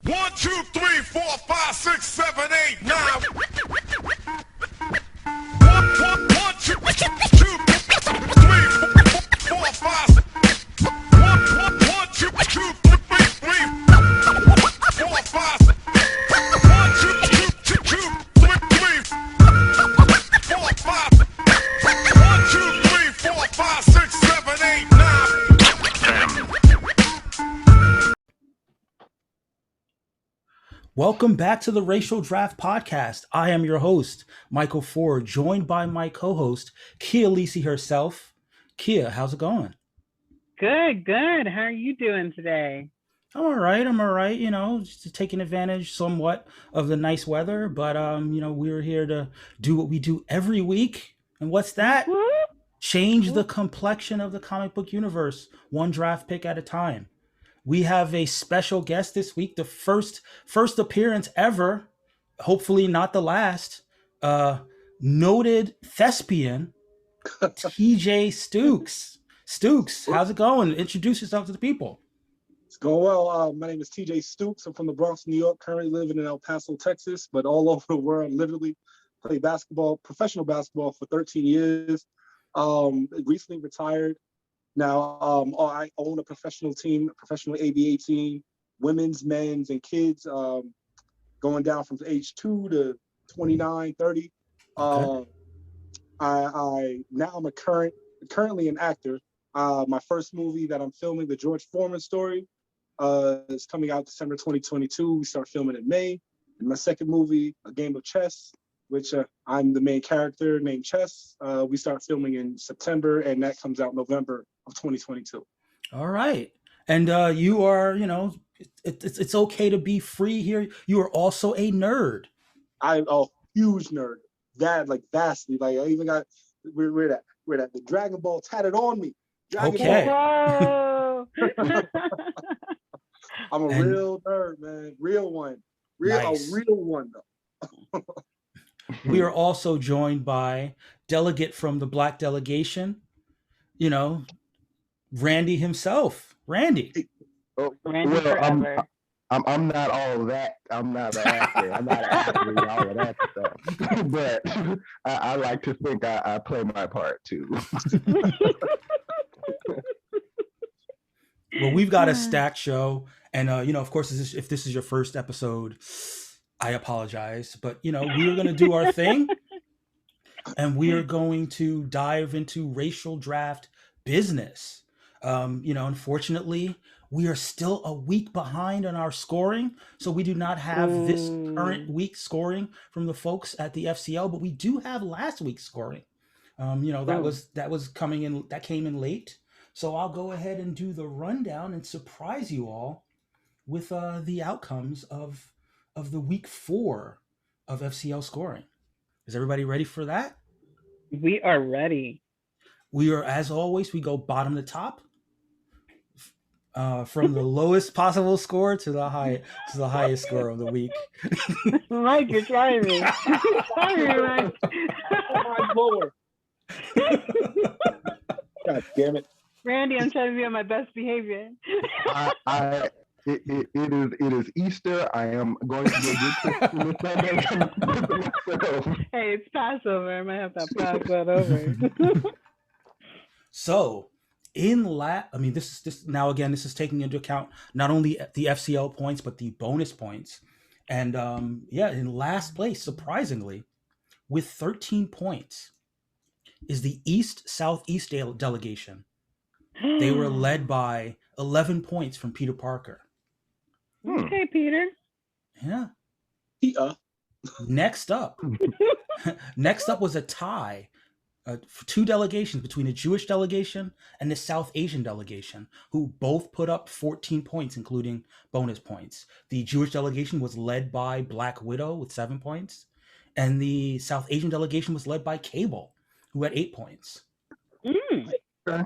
1, 2, 3, 4, 5, 6, 7, 8, 9. 1, 2, 3, 4, 5. 1, 2, 3, 4, 5. 1, 2, 3, 4, 5. 1, 2, 3, 4, 5, 6, 7, 8, 9. Welcome back to the Racial Draft Podcast. I am your host, Michael Ford, joined by my co-host, Kia Lisi herself. Kia, how's it going? Good. How are you doing today? I'm all right. You know, just taking advantage somewhat of the nice weather, but we're here to do what we do every week. And what's that? Woo! Change the complexion of the comic book universe, one draft pick at a time. We have a special guest this week, the first appearance ever, hopefully not the last, noted thespian, TJ Stukes. Stukes, how's it going? Introduce yourself to the people. It's going well. My name is TJ Stukes. I'm from the Bronx, New York, currently living in El Paso, Texas, but all over the world. Literally played basketball, professional basketball for 13 years. Recently retired. Now, I own a professional team, a professional ABA team, women's, men's, and kids, going down from age 2 to 29, 30. Okay. I'm currently an actor. My first movie that I'm filming, the George Foreman story, is coming out December 2022. We start filming in May. And my second movie, A Game of Chess, which I'm the main character named Chess. We start filming in September, and that comes out November of 2022. All right. And you are, it's okay to be free here. You are also a nerd. I'm a huge nerd. That, like, vastly. Like, I even got, where that? The Dragon Ball tatted on me. Okay. Whoa! I'm a real nerd, man. Real one. Nice. A real one, though. We are also joined by delegate from the Black delegation, Randy himself. Randy. Randy forever. I'm not all of that. I'm not an actor. I'm not an athlete, all of that stuff. But I like to think I play my part too. Well, we've got a stacked show, and of course, if this is your first episode, I apologize, but we are going to do our thing, and we are going to dive into racial draft business. Unfortunately, we are still a week behind on our scoring, so we do not have this current week scoring from the folks at the FCL, but we do have last week's scoring. That was coming in, that came in late. So I'll go ahead and do the rundown and surprise you all with the outcomes of the week 4 of FCL scoring. Is everybody ready for that? We are ready. We are, as always, we go bottom to top, from the lowest possible score to the highest score of the week. Mike, you're trying me. You're trying me, Mike. God damn it. Randy, I'm trying to be on my best behavior. It is Easter. I am going to go get myself. Hey, it's Passover. I might have to pass that over. So, this is taking into account not only the FCL points but the bonus points, and in last place, surprisingly, with 13 points, is the East Southeast delegation. They were led by 11 points from Peter Parker. Okay, Peter. Yeah. Next up was a tie for 2 delegations between the Jewish delegation and the South Asian delegation, who both put up 14 points, including bonus points. The Jewish delegation was led by Black Widow with 7 points, and the South Asian delegation was led by Cable, who had 8 points. Okay.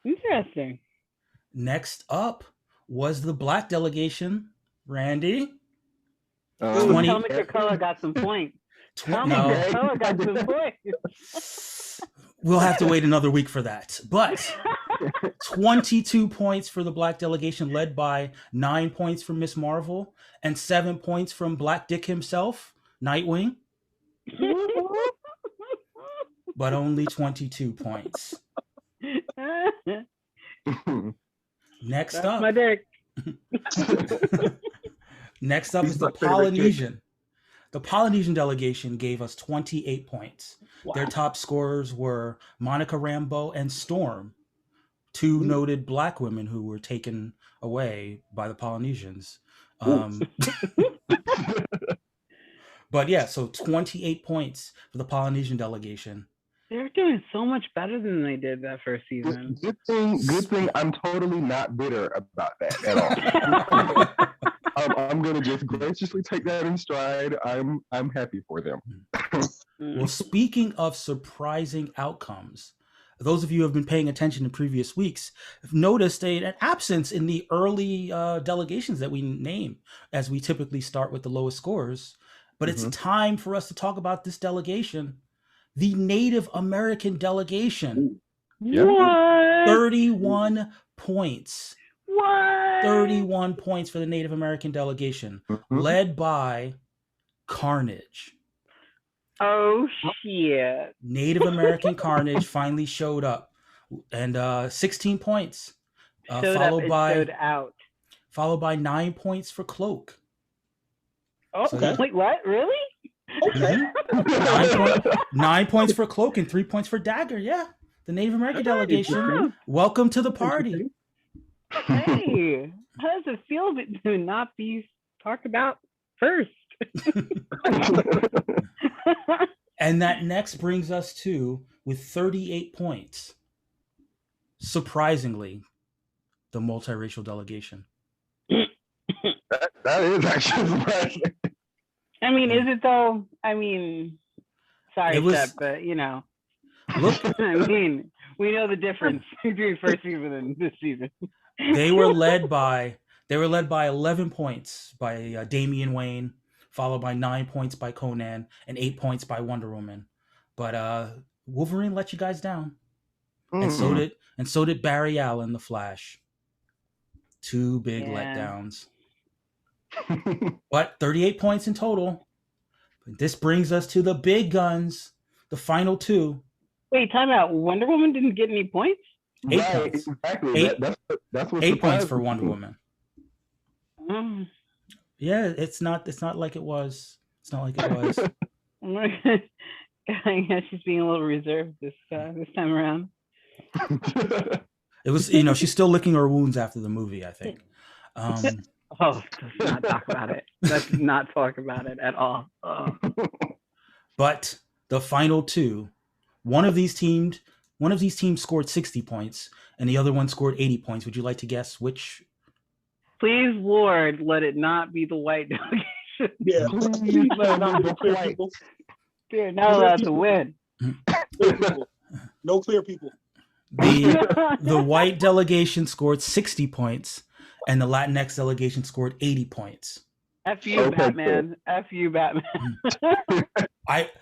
Interesting. Next up was the Black delegation. Randy? Tell me Kakula got some points. Kakula got some points. We'll have to wait another week for that. But 22 points for the Black delegation, led by 9 points from Miss Marvel and 7 points from Black Dick himself, Nightwing, but only 22 points. Next That's up, my dick. next up He's is the my favorite Polynesian. The Polynesian delegation gave us 28 points. Wow. Their top scorers were Monica Rambeau and Storm, two noted Black women who were taken away by the Polynesians. But yeah, so 28 points for the Polynesian delegation. They're doing so much better than they did that first season. Good thing. I'm totally not bitter about that at all. I'm gonna just graciously take that in stride. I'm happy for them. Well, speaking of surprising outcomes, those of you who have been paying attention in previous weeks have noticed an absence in the early delegations that we name, as we typically start with the lowest scores. But it's time for us to talk about this delegation, the Native American delegation. What? 31 points. What? 31 points for the Native American delegation, led by Carnage. Oh, shit. Native American Carnage finally showed up, and 16 points, followed by 9 points for Cloak. Oh, So wait, what? Really? Okay. 9 points for Cloak and 3 points for Dagger. Yeah, the Native American delegation. Welcome to the party. Hey, how does it feel to not be talked about first? And that next brings us to, with 38 points, surprisingly, the multiracial delegation. That is actually surprising. I mean, is it though? I mean, sorry, Shep, but Look, I mean, we know the difference between first season and this season. They were led by 11 points by Damian Wayne, followed by 9 points by Conan and 8 points by Wonder Woman. But Wolverine let you guys down, and so did Barry Allen, the Flash. Two big letdowns. But 38 points in total. This brings us to the big guns, the final two. Wait, time out. Wonder Woman didn't get any points? 8 Right, points. exactly. That's what 8 points surprised for me. Wonder Woman. Yeah, it's not like it was. It's not like it was. I guess she's being a little reserved this time around. It was, she's still licking her wounds after the movie, I think. Let's not talk about it. Let's not talk about it at all. Oh. But the final two, one of these teams scored 60 points, and the other one scored 80 points. Would you like to guess which? Please, Lord, let it not be the white delegation. Yeah. Please let it not be the Clear white. people. They're not allowed to win. Clear people. No clear people. The white delegation scored 60 points, and the Latinx delegation scored 80 points. F you, Batman. F you, Batman.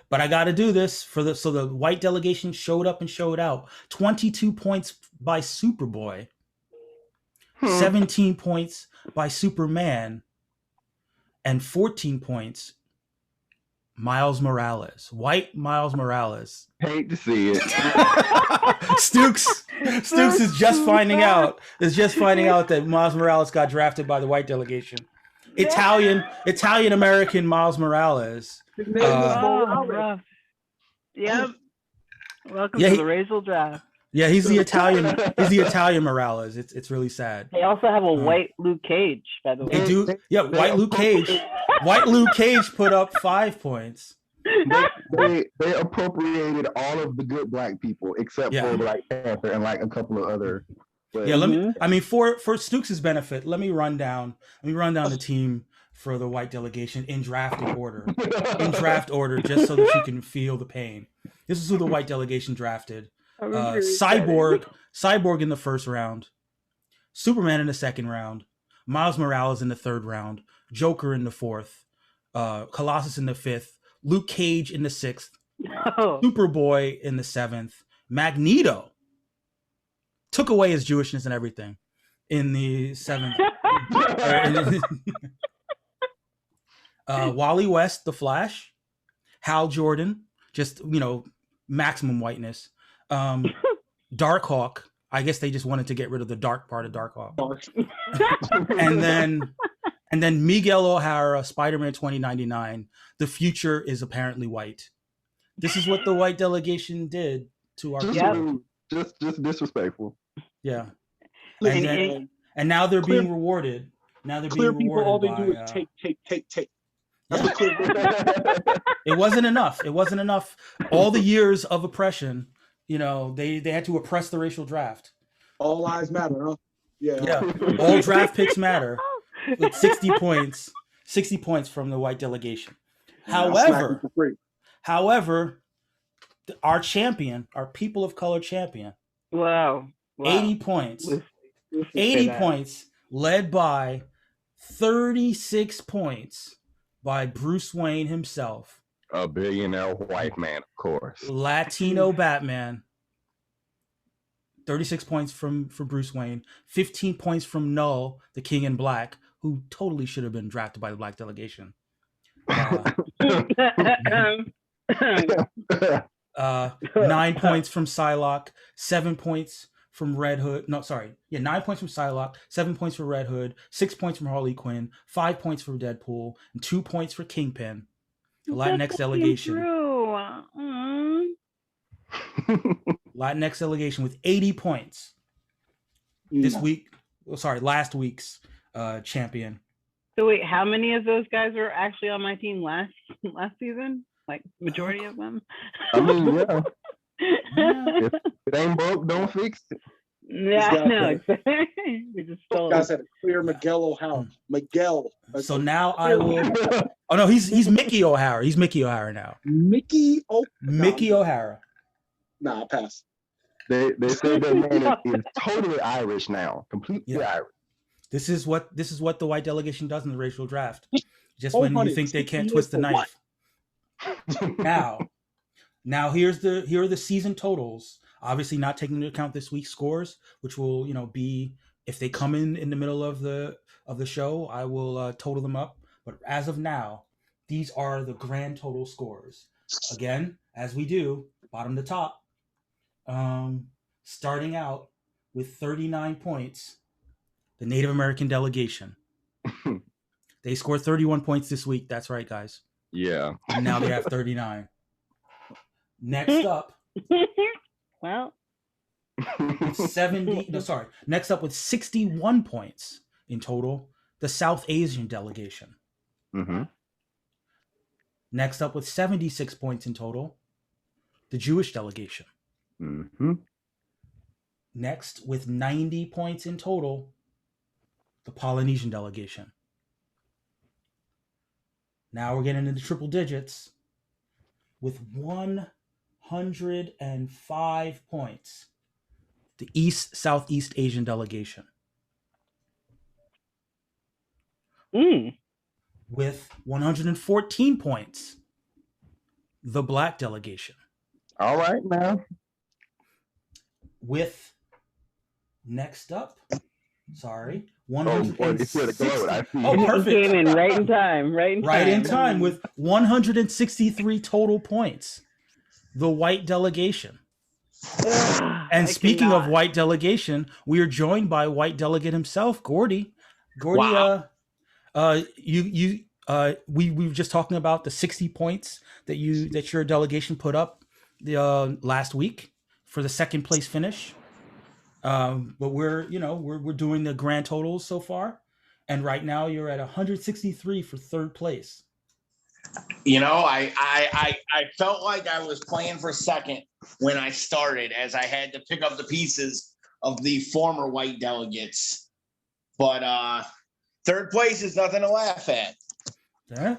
But I got to do this so the white delegation showed up and showed out. 22 points by Superboy, 17 points by Superman, and 14 points Miles Morales. White Miles Morales. Hate to see it. Stukes is just finding out that Miles Morales got drafted by the white delegation. Italian American Miles Morales. Rough. Yep. Welcome to the Racial Draft. Yeah, he's the Italian Morales. It's really sad. They also have a white Luke Cage, by the way. They do. Yeah, white Luke Cage. White Luke Cage put up 5 points. They appropriated all of the good Black people except for Black Panther and like a couple of other. But, for Stukes' benefit, let me run down the team for the white delegation in draft order, just so that you can feel the pain. This is who the white delegation drafted. Cyborg in the first round, Superman in the second round, Miles Morales in the third round, Joker in the fourth, Colossus in the fifth, Luke Cage in the sixth, Superboy in the seventh, Magneto took away his Jewishness and everything in the 7th. Wally West, the Flash. Hal Jordan, just, maximum whiteness. Darkhawk. I guess they just wanted to get rid of the dark part of Darkhawk. and then Miguel O'Hara, Spider-Man 2099. The future is apparently white. This is what the white delegation did to our people. Just disrespectful. Yeah. And now they're being rewarded. Now they're being rewarded. All they do is take. Yeah. It wasn't enough. It wasn't enough. All the years of oppression, they had to oppress the racial draft. All lives matter, huh? Yeah. All draft picks matter. With 60 points from the white delegation. However, our champion, our people of color champion, wow. 80 points. 80 points, led by 36 points by Bruce Wayne himself. A billionaire white man, of course. Latino Batman. 36 points for Bruce Wayne. 15 points from Null, the King in Black, who totally should have been drafted by the black delegation. 9 points from Psylocke. 7 points from Red Hood. 9 points from Psylocke, 7 points for Red Hood, 6 points from Harley Quinn, 5 points for Deadpool, and 2 points for Kingpin. The Latinx delegation. Latinx delegation with 80 points. Last week's champion. So wait, how many of those guys were actually on my team last season? Like majority of them? I mean, yeah. If it ain't broke, don't fix it. Yeah, no. We just stole. Guys had a clear Miguel O'Hara. Miguel. So now I will. Oh no, he's Mickey O'Hara. He's Mickey O'Hara now. Mickey O'Hara. Nah, pass. They say that man is totally Irish now, completely Irish. This is what the white delegation does in the racial draft. Just when you think they can't twist the knife. Now here are the season totals. Obviously, not taking into account this week's scores, which will be, if they come in the middle of the show, I will total them up. But as of now, these are the grand total scores. Again, as we do, bottom to top. Starting out with 39 points, the Native American delegation. They scored 31 points this week. That's right, guys. Yeah. And now they have 39. Next up. Well, next up with 61 points in total, the South Asian delegation. Mm-hmm. Next up with 76 points in total, the Jewish delegation. Mm-hmm. Next with 90 points in total, the Polynesian delegation. Now we're getting into triple digits with 105 points, the Southeast Asian delegation. With 114 points, the Black delegation. All right, now. With next up, 160. Oh, perfect. Came in right in time. Right in time with 163 total points. The white delegation. And speaking of white delegation, we are joined by white delegate himself, Gordy. Gordy, wow. We were just talking about the 60 points that your delegation put up the last week for the second place finish. But we're doing the grand totals so far, and right now you're at 163 for third place. I felt like I was playing for second when I started, as I had to pick up the pieces of the former white delegates. But third place is nothing to laugh at. Yeah.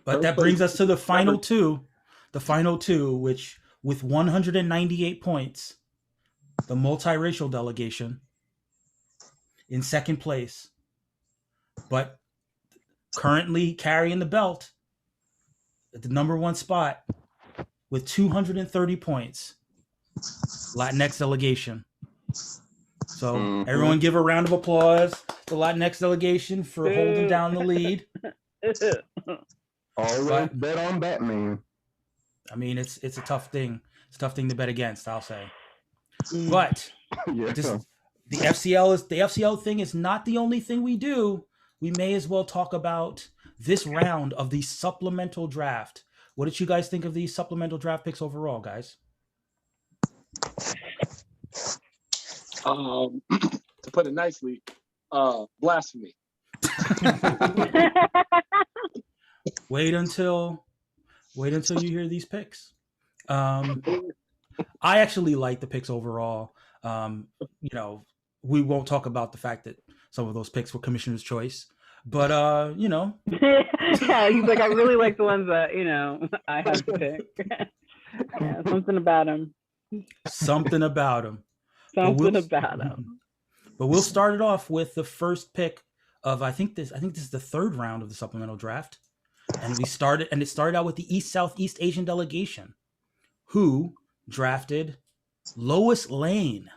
But that brings us to the final two. The final two, which with 198 points, the multiracial delegation in second place, but currently carrying the belt at the number one spot with 230 points, Latinx delegation. So everyone give a round of applause to the Latinx delegation for holding down the lead. Always bet on Batman. I mean, it's a tough thing. It's a tough thing to bet against, I'll say. Mm. But Yeah. the FCL thing is not the only thing we do. We may as well talk about this round of the supplemental draft. What did you guys think of these supplemental draft picks overall, guys? To put it nicely, blasphemy. Wait until you hear these picks. I actually like the picks overall. You know, we won't talk about the fact that some of those picks were commissioner's choice, but you know. Yeah, he's like, I really like the ones that, you know, I had to pick. Yeah, something about him. Something about him. Something about him. But we'll start it off with the first pick of I think this is the third round of the supplemental draft. And it started out with the Southeast Asian delegation, who drafted Lois Lane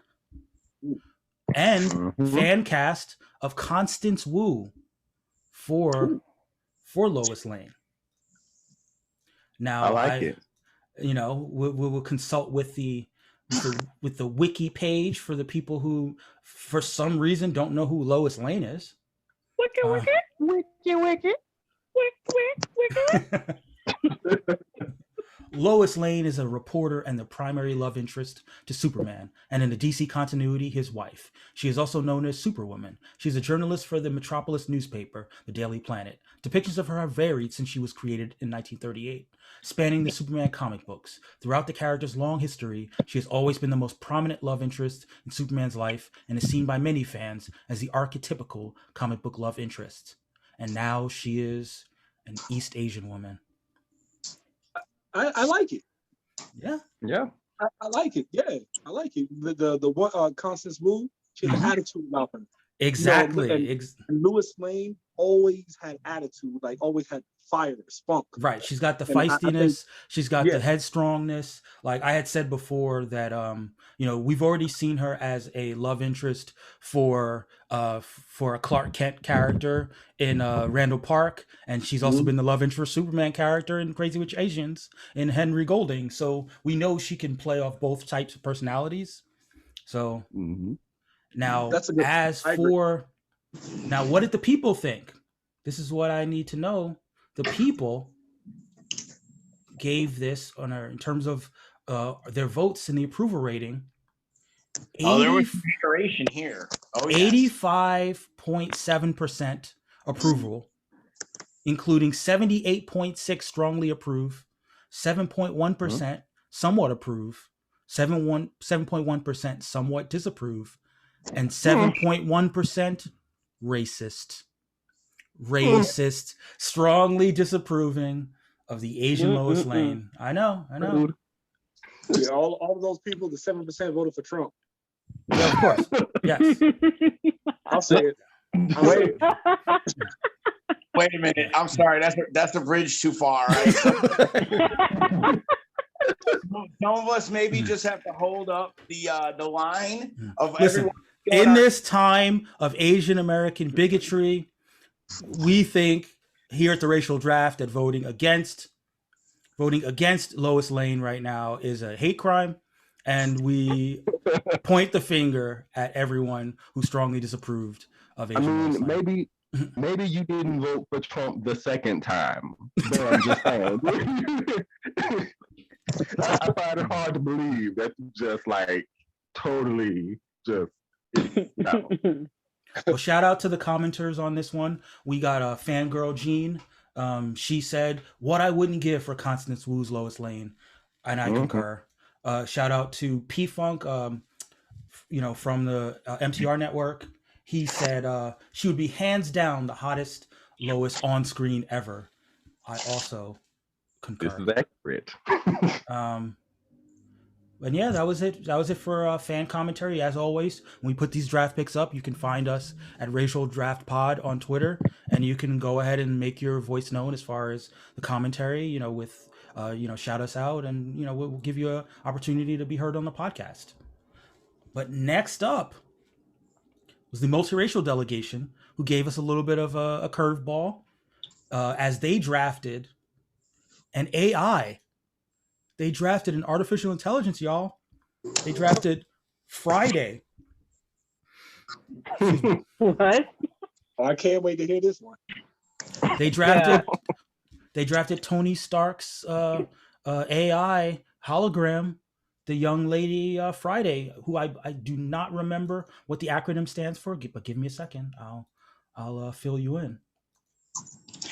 and fan cast of Constance Wu for Lois Lane. Now I like it. You know, we'll consult with the wiki page for the people who, for some reason, don't know who Lois Lane is. Wiki. Lois Lane is a reporter and the primary love interest to Superman, and in the DC continuity, his wife. She is also known as Superwoman. She is a journalist for the Metropolis newspaper, The Daily Planet. Depictions of her have varied since she was created in 1938, spanning the Superman comic books. Throughout the character's long history, she has always been the most prominent love interest in Superman's life and is seen by many fans as the archetypical comic book love interest. And now she is an East Asian woman. I like it. Yeah. I like it. Yeah, I like it. The one Constance Wu, she had an attitude about her. Exactly. You know, and Lois Lane always had attitude, like always had fire, spunk. Right. She's got the And feistiness. She's got yeah. the headstrongness. Like I had said before that, you know, we've already seen her as a love interest for a Clark Kent character in Randall Park, and she's also been the love interest Superman character in Crazy Rich Asians in Henry Golding. So we know she can play off both types of personalities. So now, now, what did the people think? This is what I need to know. The people gave this in terms of their votes in the approval rating. There was consideration here. 85.7% approval, including 78.6% strongly approve, 7.1% somewhat approve, 7.1% somewhat disapprove, and 7.1% racist, strongly disapproving of the Asian Lois Lane. I know. Yeah, all of those people, the 7% voted for Trump. Yeah, of course. Yes. I'll say it. Wait a minute. I'm sorry. That's the bridge too far. Right? Some of us maybe just have to hold up the line of everyone. In this time of Asian American bigotry, we think here at the Racial Draft that voting against Lois Lane right now is a hate crime, and we point the finger at everyone who strongly disapproved of Asian Lois Lane. Maybe you didn't vote for Trump the second time. But I'm just saying. I find it hard to believe that's just like totally just. No. Well, shout out to the commenters on this one. We got Fangirl Jean. She said, "What I wouldn't give for Constance Wu's Lois Lane," and I concur. Shout out to P Funk, you know, from the MTR network. He said she would be hands down the hottest Lois on screen ever. I also concur. This is accurate. And yeah, that was it. That was it for fan commentary. As always, when we put these draft picks up, you can find us at Racial Draft Pod on Twitter, and you can go ahead and make your voice known as far as the commentary. You know, with shout us out, and we'll give you an opportunity to be heard on the podcast. But next up, was the multiracial delegation who gave us a little bit of a curveball as they drafted an AI. They drafted an artificial intelligence, y'all. They drafted Friday. What? I can't wait to hear this one. They drafted Tony Stark's AI hologram, the young lady Friday, who I do not remember what the acronym stands for, but give me a second. I'll fill you in.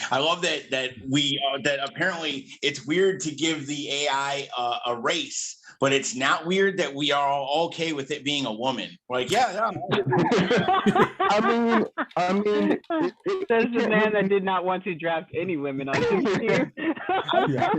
I love that that apparently it's weird to give the AI a race, but it's not weird that we are all okay with it being a woman. Like, yeah. I mean, Says the man that did not want to draft any women on his team. Yeah.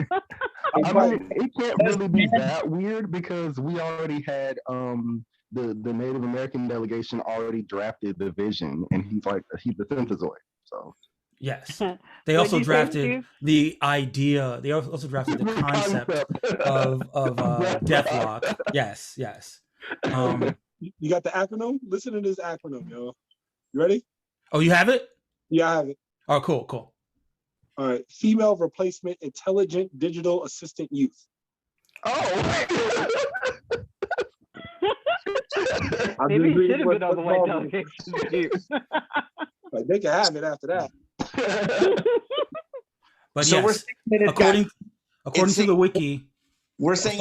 I mean, it can't really be that weird because we already had the Native American delegation already drafted the Vision, and he's the synthezoid. So Yes. They also drafted the idea. They also drafted the concept of Deathlock. Yes. You got the acronym? Listen to this acronym, yo. You ready? Oh, you have it? Yeah, I have it. Oh, cool. All right. Female replacement intelligent digital assistant youth. Oh. Maybe it should have been on the white delegation too. Like, they can have it after that. But So yes, according to the wiki, We're saying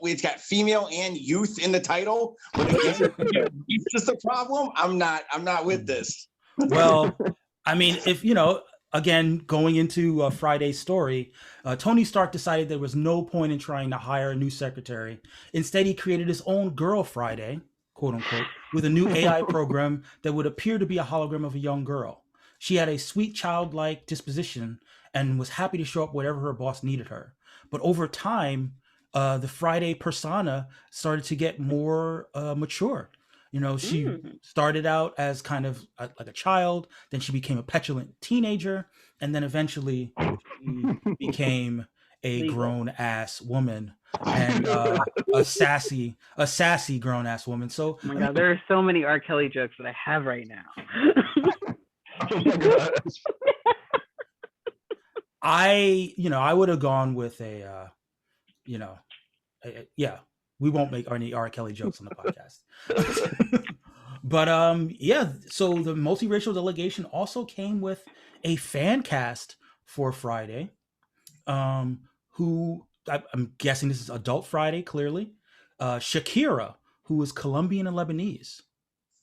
it's got female and youth in the title, but again, it's just a problem. I'm not with this. well, I mean, if again, going into Friday's story, Tony Stark decided there was no point in trying to hire a new secretary. Instead, he created his own girl Friday, quote unquote, with a new AI program that would appear to be a hologram of a young girl. She had a sweet childlike disposition and was happy to show up wherever her boss needed her. But over time, the Friday persona started to get more mature. She started out as kind of like a child, then she became a petulant teenager, and then eventually she became a grown-ass woman and a sassy grown-ass woman. So, oh my God, there are so many R. Kelly jokes that I have right now. Oh my God. I would have gone with we won't make any R. Kelly jokes on the podcast. But so the multiracial delegation also came with a fan cast for Friday, who I'm guessing this is adult Friday, clearly. Shakira, who is Colombian and Lebanese.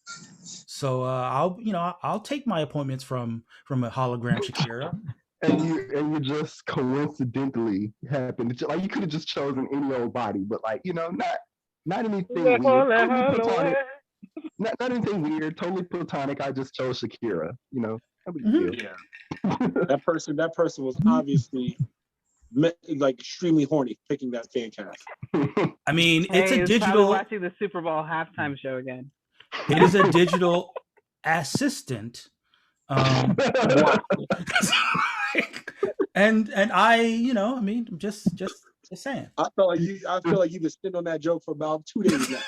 So I'll take my appointments from a hologram Shakira. And you just coincidentally happened. Like, you could have just chosen any old body, but not anything weird. Totally not anything weird. Totally platonic. I just chose Shakira. No big deal. Yeah. That person was obviously extremely horny picking that fan cast. I mean, it's a digital. Watching the Super Bowl halftime show again. It is a digital assistant. And I mean, just saying. I feel like you've been sitting on that joke for about 2 days now.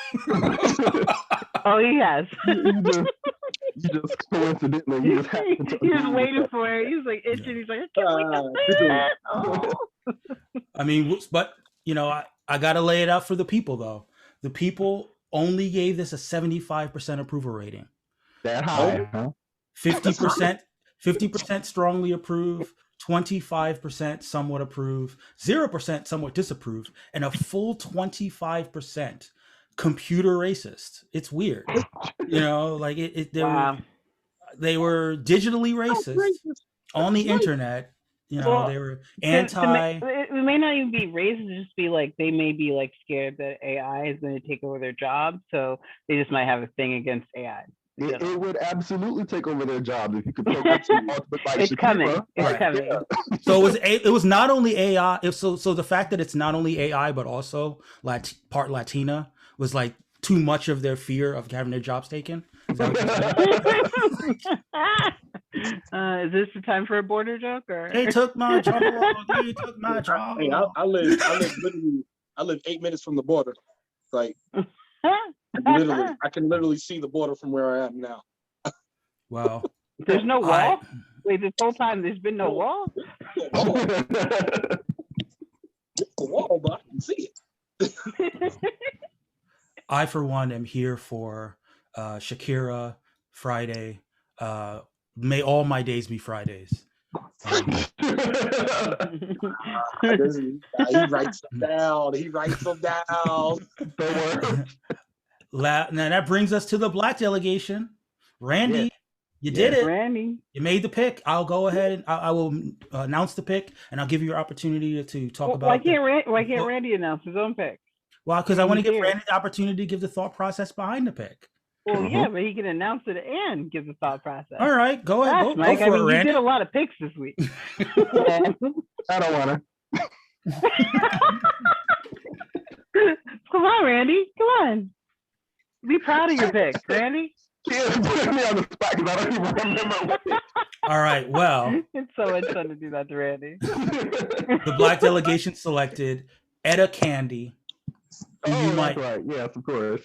Oh, he has. You just coincidentally, you just happened to he was waiting for it. He was like itching. He's like, I can't wait to say that. Oh. I mean, but I gotta lay it out for the people though. The people only gave this a 75% approval rating. That high, huh? 50% strongly approve, 25% somewhat approve, 0% somewhat disapprove, and a full 25% computer racist. It's weird. They were digitally racist on the internet. They were anti. It may not even be racist, just be like they may be scared that AI is going to take over their job, so they just might have a thing against AI. It would absolutely take over their job if you could take up some ultimate It's coming. It's coming. Yeah. So it was not only AI. So the fact that it's not only AI but also part Latina was too much of their fear of having their jobs taken. Is that what you're saying? Is this the time for a border joke? Or They took my job. They took my job. Hey, I live 8 minutes from the border. I can literally see the border from where I am now. Well, There's no wall? Wait, this whole time there's been no wall? The wall, but I can see it. I, for one, am here for Shakira Friday. May all my days be Fridays. He writes them down. Now that brings us to the black delegation. Randy, you did it. Randy. You made the pick. I'll go ahead and I will announce the pick, and I'll give you your opportunity to talk about. Why can't Randy announce his own pick? Well, because I want to give Randy the opportunity to give the thought process behind the pick. Well, yeah, but he can announce it and give the thought process. All right, go ahead. Go Mike. for I mean, it, Randy. you did a lot of picks this week. I don't want to. Come on, Randy. Come on. Be proud of your picks, Randy. Yeah, put me on the spot because I don't even remember. All right, well. It's so much fun to do that to Randy. The black delegation selected Etta Candy. That's right. Yes, of course.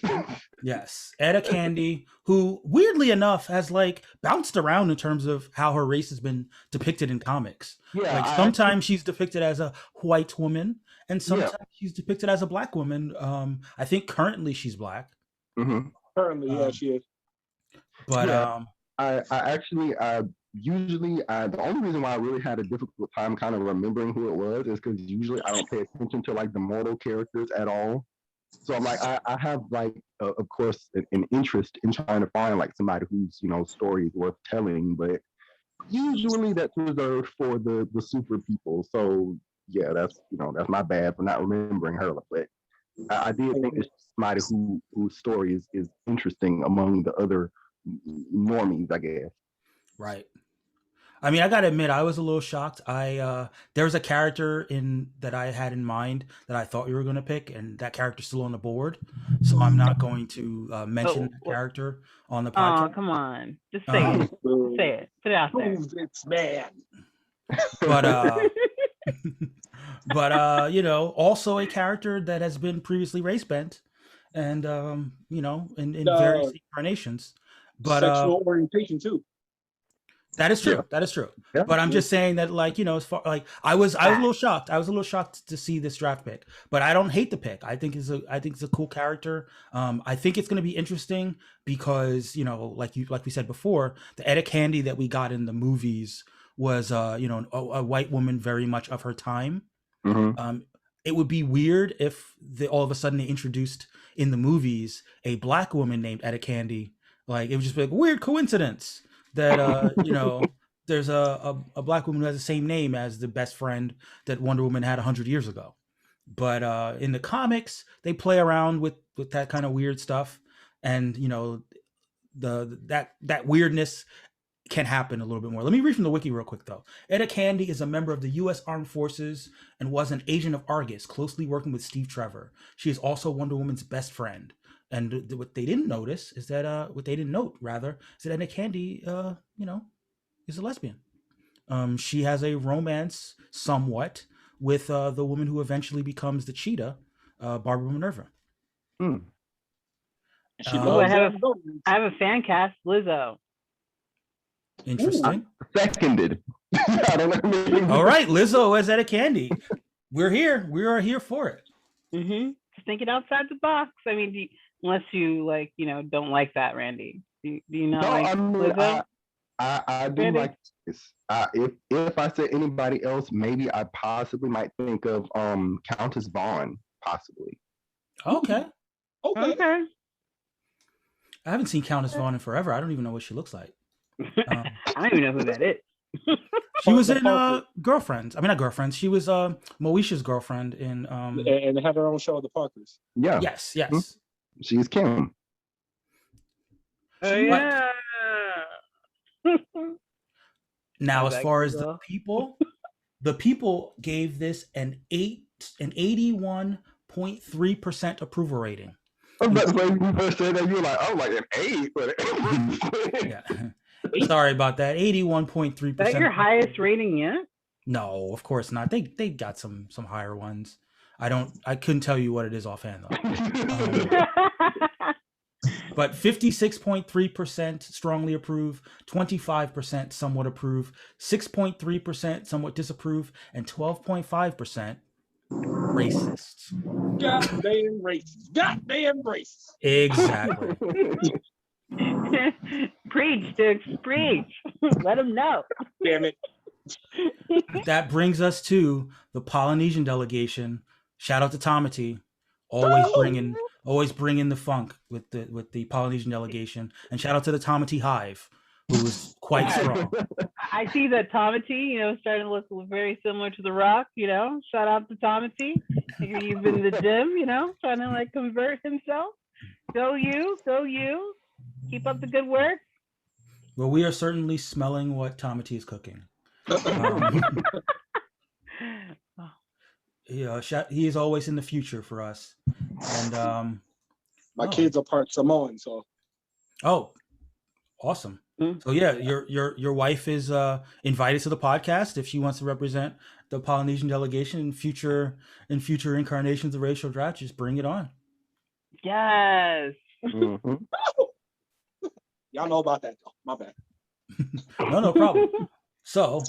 Yes, Etta Candy, who weirdly enough has like bounced around in terms of how her race has been depicted in comics. Yeah, like sometimes she's depicted as a white woman, and sometimes she's depicted as a black woman. I think currently she's black. Mm-hmm. Currently, she is. But usually the only reason why I really had a difficult time kind of remembering who it was is because usually I don't pay attention to like the mortal characters at all. So I'm like, I have like, of course, an interest in trying to find like somebody whose, story is worth telling, but usually that's reserved for the super people. So yeah, that's my bad for not remembering her. But I did think it's somebody whose story is interesting among the other normies, I guess. Right. I mean, I gotta admit, I was a little shocked. There was a character that I had in mind that I thought you were going to pick, and that character's still on the board, so I'm not going to mention the character on the podcast. Oh, come on, just say it. Say it. Put it out there. It's man. But also a character that has been previously race bent, and in various incarnations. But sexual orientation too. That is true. Yeah. That is true. Yeah. But I'm just saying that, as far I was a little shocked. I was a little shocked to see this draft pick, but I don't hate the pick. I think it's a cool character. I think it's going to be interesting because like we said before, the Etta Candy that we got in the movies was a white woman very much of her time. Mm-hmm. It would be weird if all of a sudden they introduced in the movies a black woman named Etta Candy. Like it would just be like a weird coincidence that there's a black woman who has the same name as the best friend that Wonder Woman had 100 years ago. But in the comics, they play around with that kind of weird stuff, and that weirdness can happen a little bit more. Let me read from the wiki real quick though. Etta Candy is a member of the U.S. Armed Forces and was an agent of Argus, closely working with Steve Trevor. She is also Wonder Woman's best friend. And what they didn't notice is that Etta Candy, is a lesbian. She has a romance somewhat with the woman who eventually becomes the Cheetah, Barbara Minerva. I have a fan cast, Lizzo. Interesting. Seconded. All right, Lizzo as Etta Candy. We're here. We are here for it. Mm-hmm. Just thinking outside the box. I mean, unless you don't like that, Randy. Do you not like Lizzo? I do Randy? Like this. If I said anybody else, maybe I possibly might think of Countess Vaughn, possibly. Okay. I haven't seen Countess Vaughn in forever. I don't even know what she looks like. I don't even know who that is. She was in Girlfriends. I mean, not Girlfriends. She was Moesha's girlfriend in and they have their own show, The Parkers. Yeah. Yes. Mm-hmm. She's Kim. Oh yeah. Now, as far as the people gave this an 81.3% approval rating. I was about to say, when you first said that, you were like, oh, like an 8. But yeah. Sorry about that. 81.3%. Is that your highest rating yet? No, of course not. They got some higher ones. I couldn't tell you what it is offhand though. But 56.3% strongly approve, 25% somewhat approve, 6.3% somewhat disapprove, and 12.5% racists. Goddamn racist. Goddamn racist. Exactly. Preach, Stukes, preach. Let them know. Damn it. That brings us to the Polynesian delegation. Shout out to Tomati, always bringing the funk with the Polynesian delegation, and shout out to the Tomati Hive, who is quite strong. I see that Tomati, starting to look very similar to The Rock. Shout out to Tomati. He's in the gym, trying to convert himself. Go you. Keep up the good work. Well, we are certainly smelling what Tomati is cooking. He is always in the future for us, and my kids are part Samoan, so. Oh, awesome! So yeah, your wife is invited to the podcast if she wants to represent the Polynesian delegation in future incarnations of Racial Draft. Just bring it on. Yes. Mm-hmm. Y'all know about that though. My bad. No problem. So,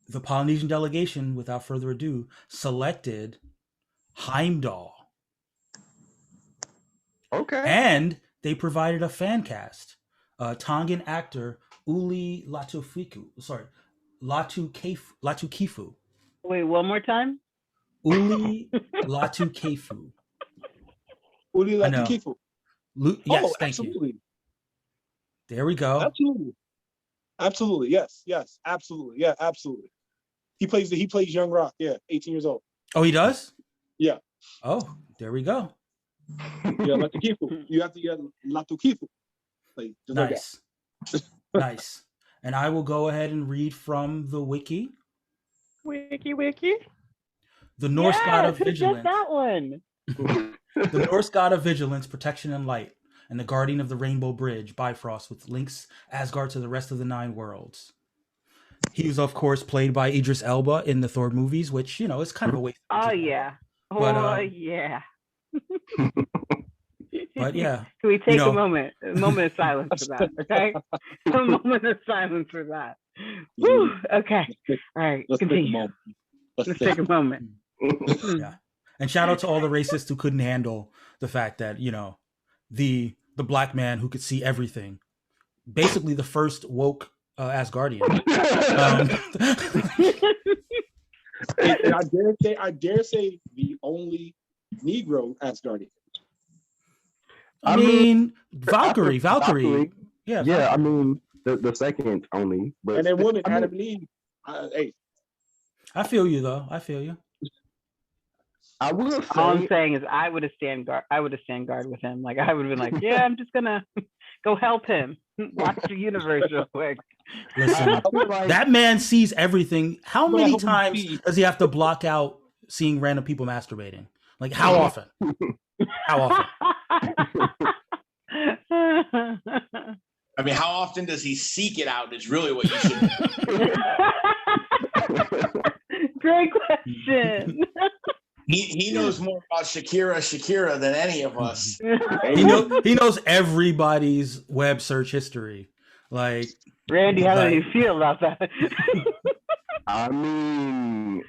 the Polynesian delegation, without further ado, selected Heimdall. Okay. And they provided a fan cast. Tongan actor Uli Latukifu. Wait, one more time? Uli Latukifu. Uli Latukifu. Yes, thank absolutely. you. There we go. Absolutely. Yes. Absolutely. Yeah, absolutely. He plays Young Rock. Yeah, 18 years old. Oh, he does? Yeah. Oh, there we go. Yeah, Latukifu. You have to get Latukifu. Nice. Nice. And I will go ahead and read from the wiki. Wiki. The Norse god of vigilance. vigilance. That one. The Norse god of vigilance, protection, and light, and the guardian of the Rainbow Bridge, Bifrost, which links Asgard to the rest of the 9 worlds. He was, of course, played by Idris Elba in the Thor movies, which, is kind of a waste. Oh, yeah. Yeah. But, yeah. Can we take a moment of silence for that, okay? A moment of silence for that. Woo, okay. All right, Let's continue. Let's take a moment. Yeah. And shout out to all the racists who couldn't handle the fact that, the black man who could see everything. Basically the first woke Asgardian. And I dare say the only Negro Asgardian. I mean, Valkyrie. Yeah. Yeah, I mean the second only. But and then women, Adam and Eve. Hey. I feel you though. I feel you. I will say, all I'm saying is I would have stand guard with him. Like I would have been like, yeah, I'm just gonna go help him. Watch the universe real quick. Listen, that man sees everything. How many times does he have to block out seeing random people masturbating? Like how often? How often? I mean, how often does he seek it out is really what you should. Great question. He knows more about Shakira than any of us. He knows everybody's web search history. Like Randy, how do you feel about that? I mean,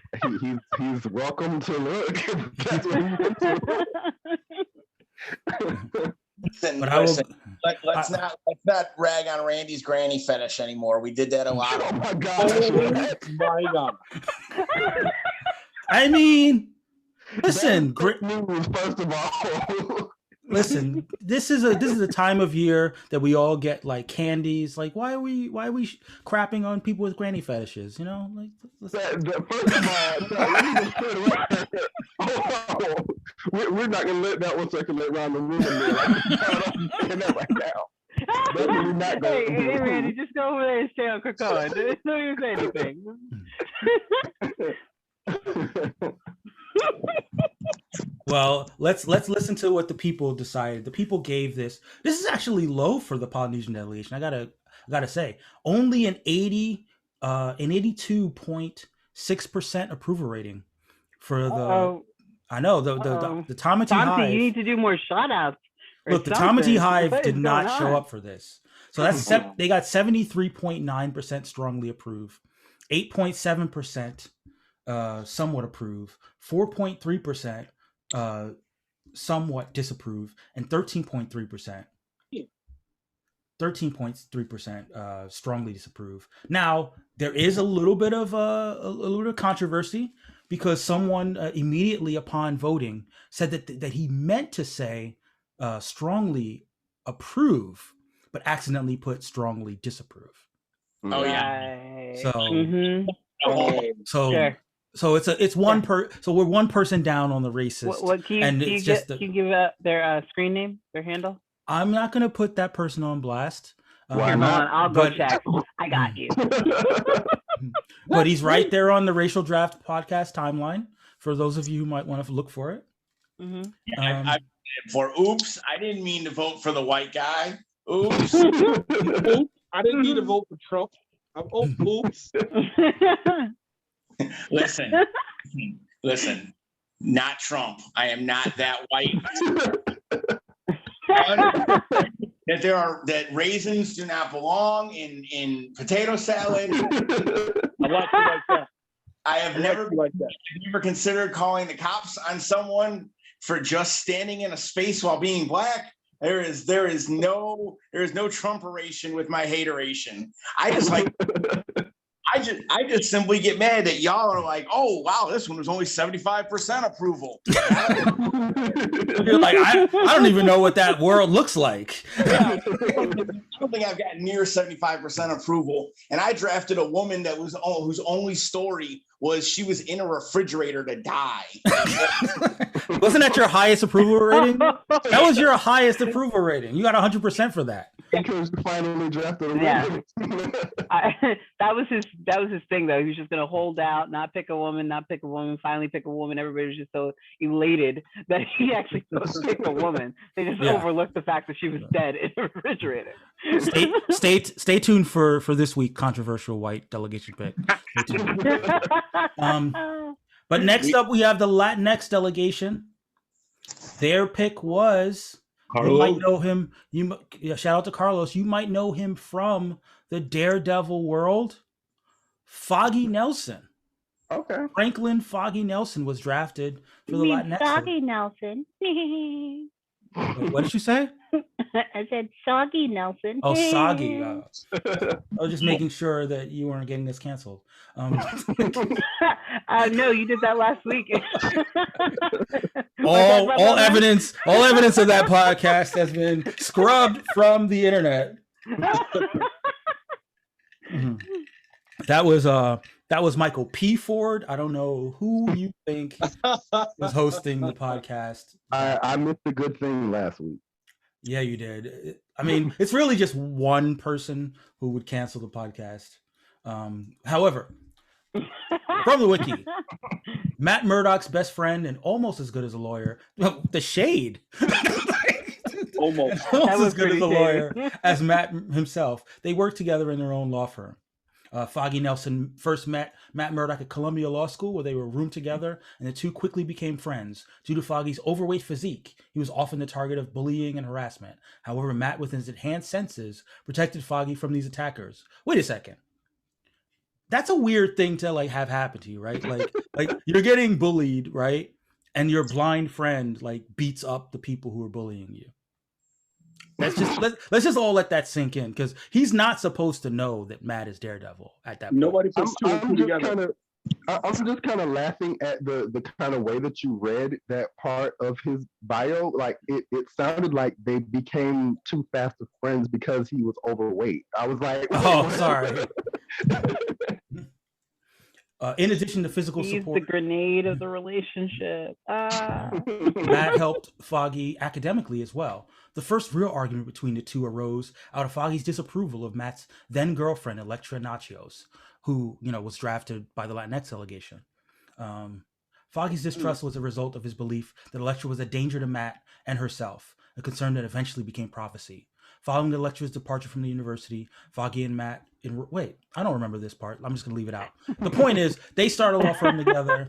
he's welcome to look. That's what he's into. Let's not rag on Randy's granny fetish anymore. We did that a lot. Oh my god! Oh my god! I mean, listen, great news. First of all, listen. This is a time of year that we all get like candies. Like, why are we crapping on people with granny fetishes? Like. First of all, let me just put it right there. We're not gonna let that one circulate around the room. I'm saying that right now. Definitely not going. Hey, Randy, just go over there and stay on Krakoa. Don't even say anything. Well, let's listen to what the people decided. The people gave this. This is actually low for the Polynesian delegation. I gotta say, only an 82.6% approval rating for the. I know the Tomity Hive. You need to do more shout outs. Look, the Tomity Hive did not show up for this. So that's they got 73.9% strongly approve, 8.7% somewhat approve, 4.3% somewhat disapprove, and 13.3% strongly disapprove. Now there is a little bit of controversy because someone immediately upon voting said that he meant to say strongly approve, but accidentally put strongly disapprove. Oh Right. So it's one so we're one person down on the racist. What can you give their screen name, their handle? I'm not going to put that person on blast. Why not? I'll go check. I got you. But he's right there on the Racial Draft podcast timeline for those of you who might want to look for it. I oops, I didn't mean to vote for the white guy. Oops. Oops, I didn't mean to vote for Trump. Oops. Listen, not Trump. I am not that white. that raisins do not belong in potato salad. I have never considered calling the cops on someone for just standing in a space while being black. There is no Trumperation with my hateration. I just simply get mad that y'all are like, oh wow, this one was only 75% approval. You're like, I don't even know what that world looks like. I don't think I've gotten near 75% approval. And I drafted a woman that was whose only story was she was in a refrigerator to die. Wasn't that your highest approval rating? That was your highest approval rating. You got 100% for that. Because you finally drafted a woman. Yeah. That was his thing though. He was just gonna hold out, not pick a woman, finally pick a woman. Everybody was just so elated that he actually picked a woman. They just overlooked the fact that she was dead in the refrigerator. Stay tuned for this week controversial white delegation pick. But next up we have the Latinx delegation. Their pick was Carlos. You might know him. Shout out to Carlos. You might know him from the Daredevil world. Foggy Nelson. Okay. Franklin Foggy Nelson was drafted for the Latinx. Foggy Nelson. What did you say? I said Soggy Nelson. Oh, Soggy. I was just making sure that you weren't getting this canceled. No, you did that last week. all evidence of that podcast has been scrubbed from the internet. That was Michael P. Ford. I don't know who you think was hosting the podcast. I missed a good thing last week. Yeah, you did. I mean, it's really just one person who would cancel the podcast. However, from the wiki, Matt Murdock's best friend and almost as good as a lawyer, the Shade. almost as good as a lawyer as Matt himself. They worked together in their own law firm. Foggy Nelson first met Matt Murdock at Columbia Law School, where they were roomed together, and the two quickly became friends. Due to Foggy's overweight physique, he was often the target of bullying and harassment. However, Matt, with his enhanced senses, protected Foggy from these attackers. Wait a second. That's a weird thing to have happen to you, right? Like you're getting bullied, right? And your blind friend beats up the people who are bullying you. Let's just all let that sink in, because he's not supposed to know that Matt is Daredevil at that point. Nobody puts two and two together. I'm just kind of laughing at the kind of way that you read that part of his bio. Like it sounded like they became too fast of friends because he was overweight. I was like, oh, sorry. In addition to physical support, he's the grenade of the relationship. Matt helped Foggy academically as well. The first real argument between the two arose out of Foggy's disapproval of Matt's then girlfriend, Electra Nachios, who, was drafted by the Latinx delegation. Foggy's distrust was a result of his belief that Electra was a danger to Matt and herself, a concern that eventually became prophecy. Following Electra's departure from the university, Foggy and Matt... Wait, I don't remember this part. I'm just going to leave it out. The point is, they started a law firm together.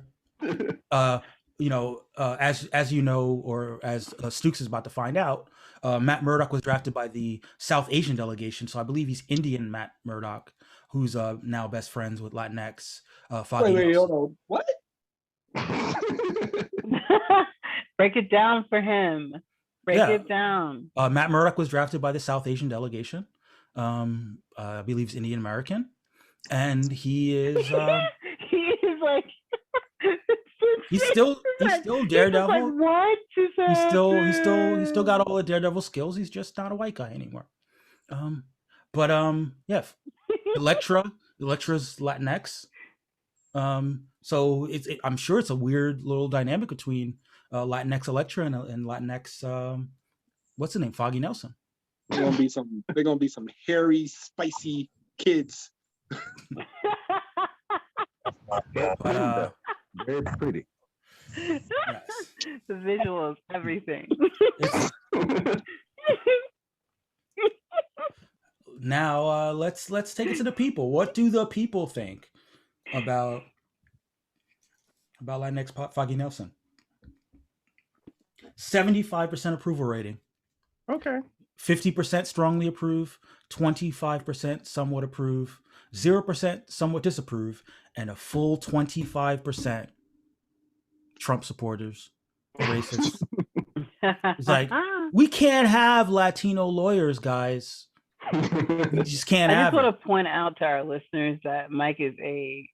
as you know, or as Stukes is about to find out, Matt Murdock was drafted by the South Asian delegation. So I believe he's Indian Matt Murdock, who's now best friends with Latinx Foggy Wait, Nelson. hold on. What? Break it down for him. Break it down. Matt Murdock was drafted by the South Asian delegation. I believe he's Indian American, and he is. He is like. He's still Daredevil. Like, what? He's still got all the Daredevil skills. He's just not a white guy anymore. Yeah, Elektra's Latinx. So I'm sure it's a weird little dynamic between Latinx Elektra and Latinx what's the name? Foggy Nelson. They're gonna be some hairy, spicy kids. But, very pretty. yes. The visuals, everything. Now let's take it to the people. What do the people think about Latinx Foggy Nelson? 75% approval rating. Okay. 50% strongly approve, 25% somewhat approve, 0% somewhat disapprove, and a full 25% Trump supporters, racists. It's like, we can't have Latino lawyers, guys. We just can't I have just want it. to point out to our listeners that Mike is a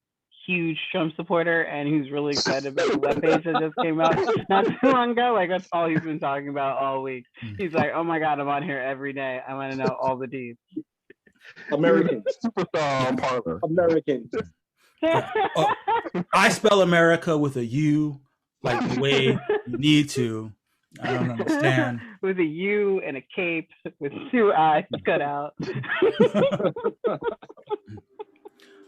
huge Trump supporter, and he's really excited about the webpage that just came out not too long ago. Like, that's all he's been talking about all week. He's like, oh my God, I'm on here every day. I want to know all the deeds. Americans. Superstar on Parler. Americans. I spell America with a U, like the way you need to. I don't understand. With a U and a cape with 2 eyes cut out.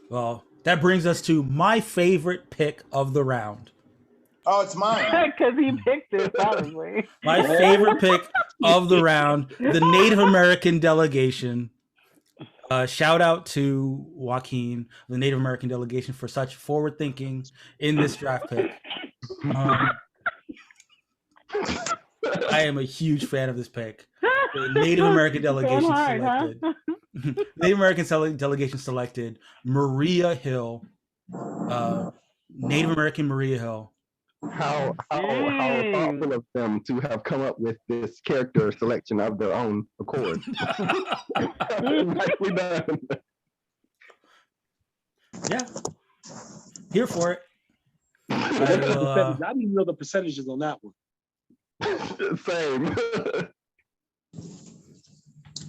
Well, that brings us to my favorite pick of the round. Oh, it's mine. Because he picked it, probably. My favorite pick of the round, the Native American delegation. Shout out to Joaquin, the Native American delegation, for such forward thinking in this draft pick. I am a huge fan of this pick. The Native American delegation selected. Native American delegation selected Maria Hill, Native American Maria Hill. How thoughtful of them to have come up with this character selection of their own accord. Nicely done. Yeah, here for it. I didn't even know the percentages on that one. Same.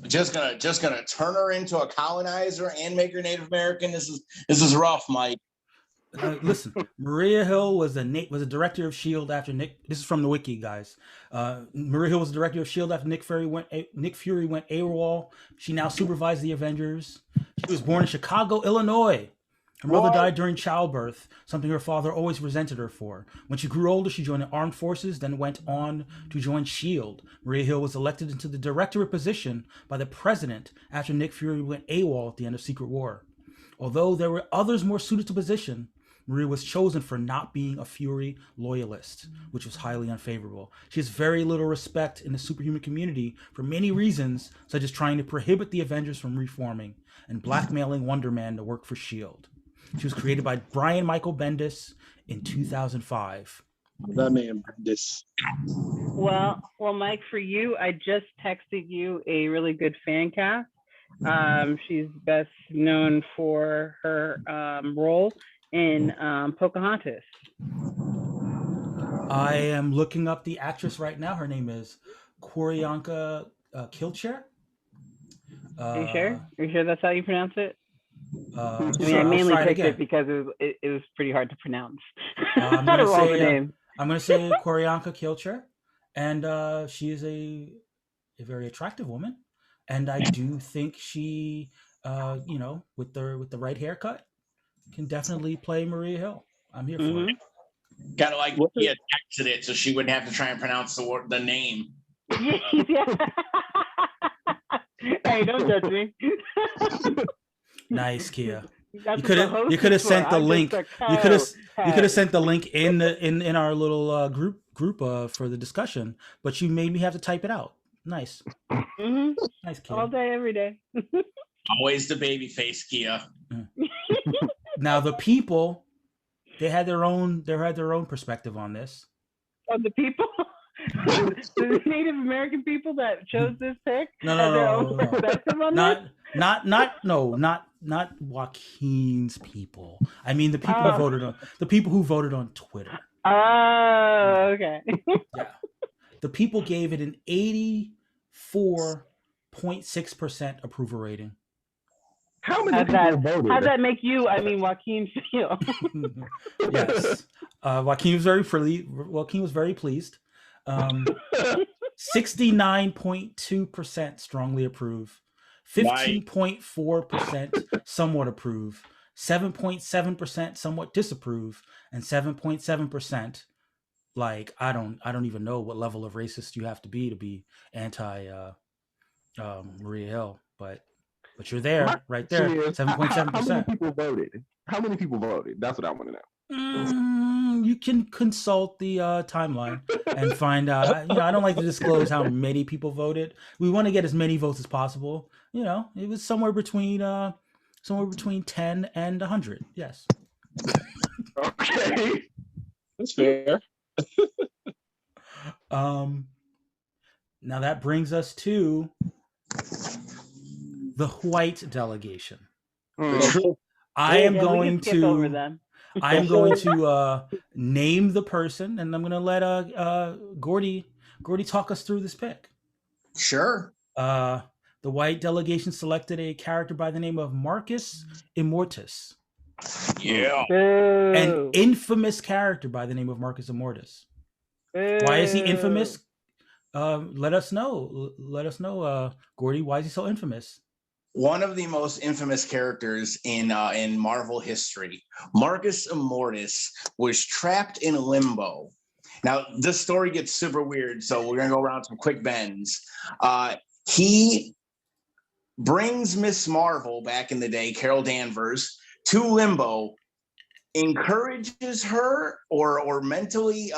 Just gonna turn her into a colonizer and make her Native American. This is rough, Mike. Listen, Maria Hill was a director of S.H.I.E.L.D. after Nick. This is from the wiki, guys. Maria Hill was the director of S.H.I.E.L.D. after Nick Fury went AWOL. She now supervised the Avengers. She was born in Chicago, Illinois. Her mother died during childbirth, something her father always resented her for. When she grew older, she joined the armed forces, then went on to join S.H.I.E.L.D. Maria Hill was elected into the directorate position by the president after Nick Fury went AWOL at the end of Secret War. Although there were others more suited to position, Maria was chosen for not being a Fury loyalist, which was highly unfavorable. She has very little respect in the superhuman community for many reasons, such as trying to prohibit the Avengers from reforming and blackmailing Wonder Man to work for S.H.I.E.L.D. She was created by Brian Michael Bendis in 2005. That man, Bendis. Well, Mike, for you, I just texted you a really good fan cast. She's best known for her role in Pocahontas. I am looking up the actress right now. Her name is Q'orianka Kilcher. Are you sure? Are you sure that's how you pronounce it? I mainly picked it because it was pretty hard to pronounce. I'm going to say Q'orianka Kilcher, and she is a very attractive woman, and I do think she, with the right haircut, can definitely play Maria Hill. I'm here for it. Kind of like he had texted it so she wouldn't have to try and pronounce the name. Yeah. Hey, don't judge me. Nice, Kia. That's You could what the have host you could have is for. sent the I'm just link. a You could have co-head. sent the link in our little group for the discussion, but you made me have to type it out. Nice, Mhm. nice All kid. day, every day. Always the baby face, Kia. Now the people, they had their own perspective on this. Of the people, the Native American people that chose this pick No, had their own no. perspective on this. Not Joaquin's people. I mean the people who voted on Twitter. Oh, okay. Yeah. The people gave it an 84.6% approval rating. How many How'd people voted? How'd that make you, Joaquin, feel? Yes. Joaquin was very pleased. 69.2% strongly approve, 15.4% somewhat approve, 7.7% somewhat disapprove, and 7.7% like I don't even know what level of racist you have to be anti Maria Hill, but you're there, right there, 7.7%. How many people voted? How many people voted? That's what I want to know. You can consult the timeline and find out. I don't like to disclose how many people voted. We want to get as many votes as possible. It was somewhere between 10 and 100. Yes. Okay. That's fair. Now that brings us to the white delegation. I am going skip over to them. name the person, and I'm going to let Gordy talk us through this pick. Sure. The white delegation selected a character by the name of Marcus Immortus. Yeah. An infamous character by the name of Marcus Immortus. Why is he infamous? Let us know. Gordy. Why is he so infamous? One of the most infamous characters in Marvel history, Marcus Immortus, was trapped in limbo. Now, this story gets super weird, so we're going to go around some quick bends. He brings Miss Marvel back in the day, Carol Danvers, to limbo, encourages her or mentally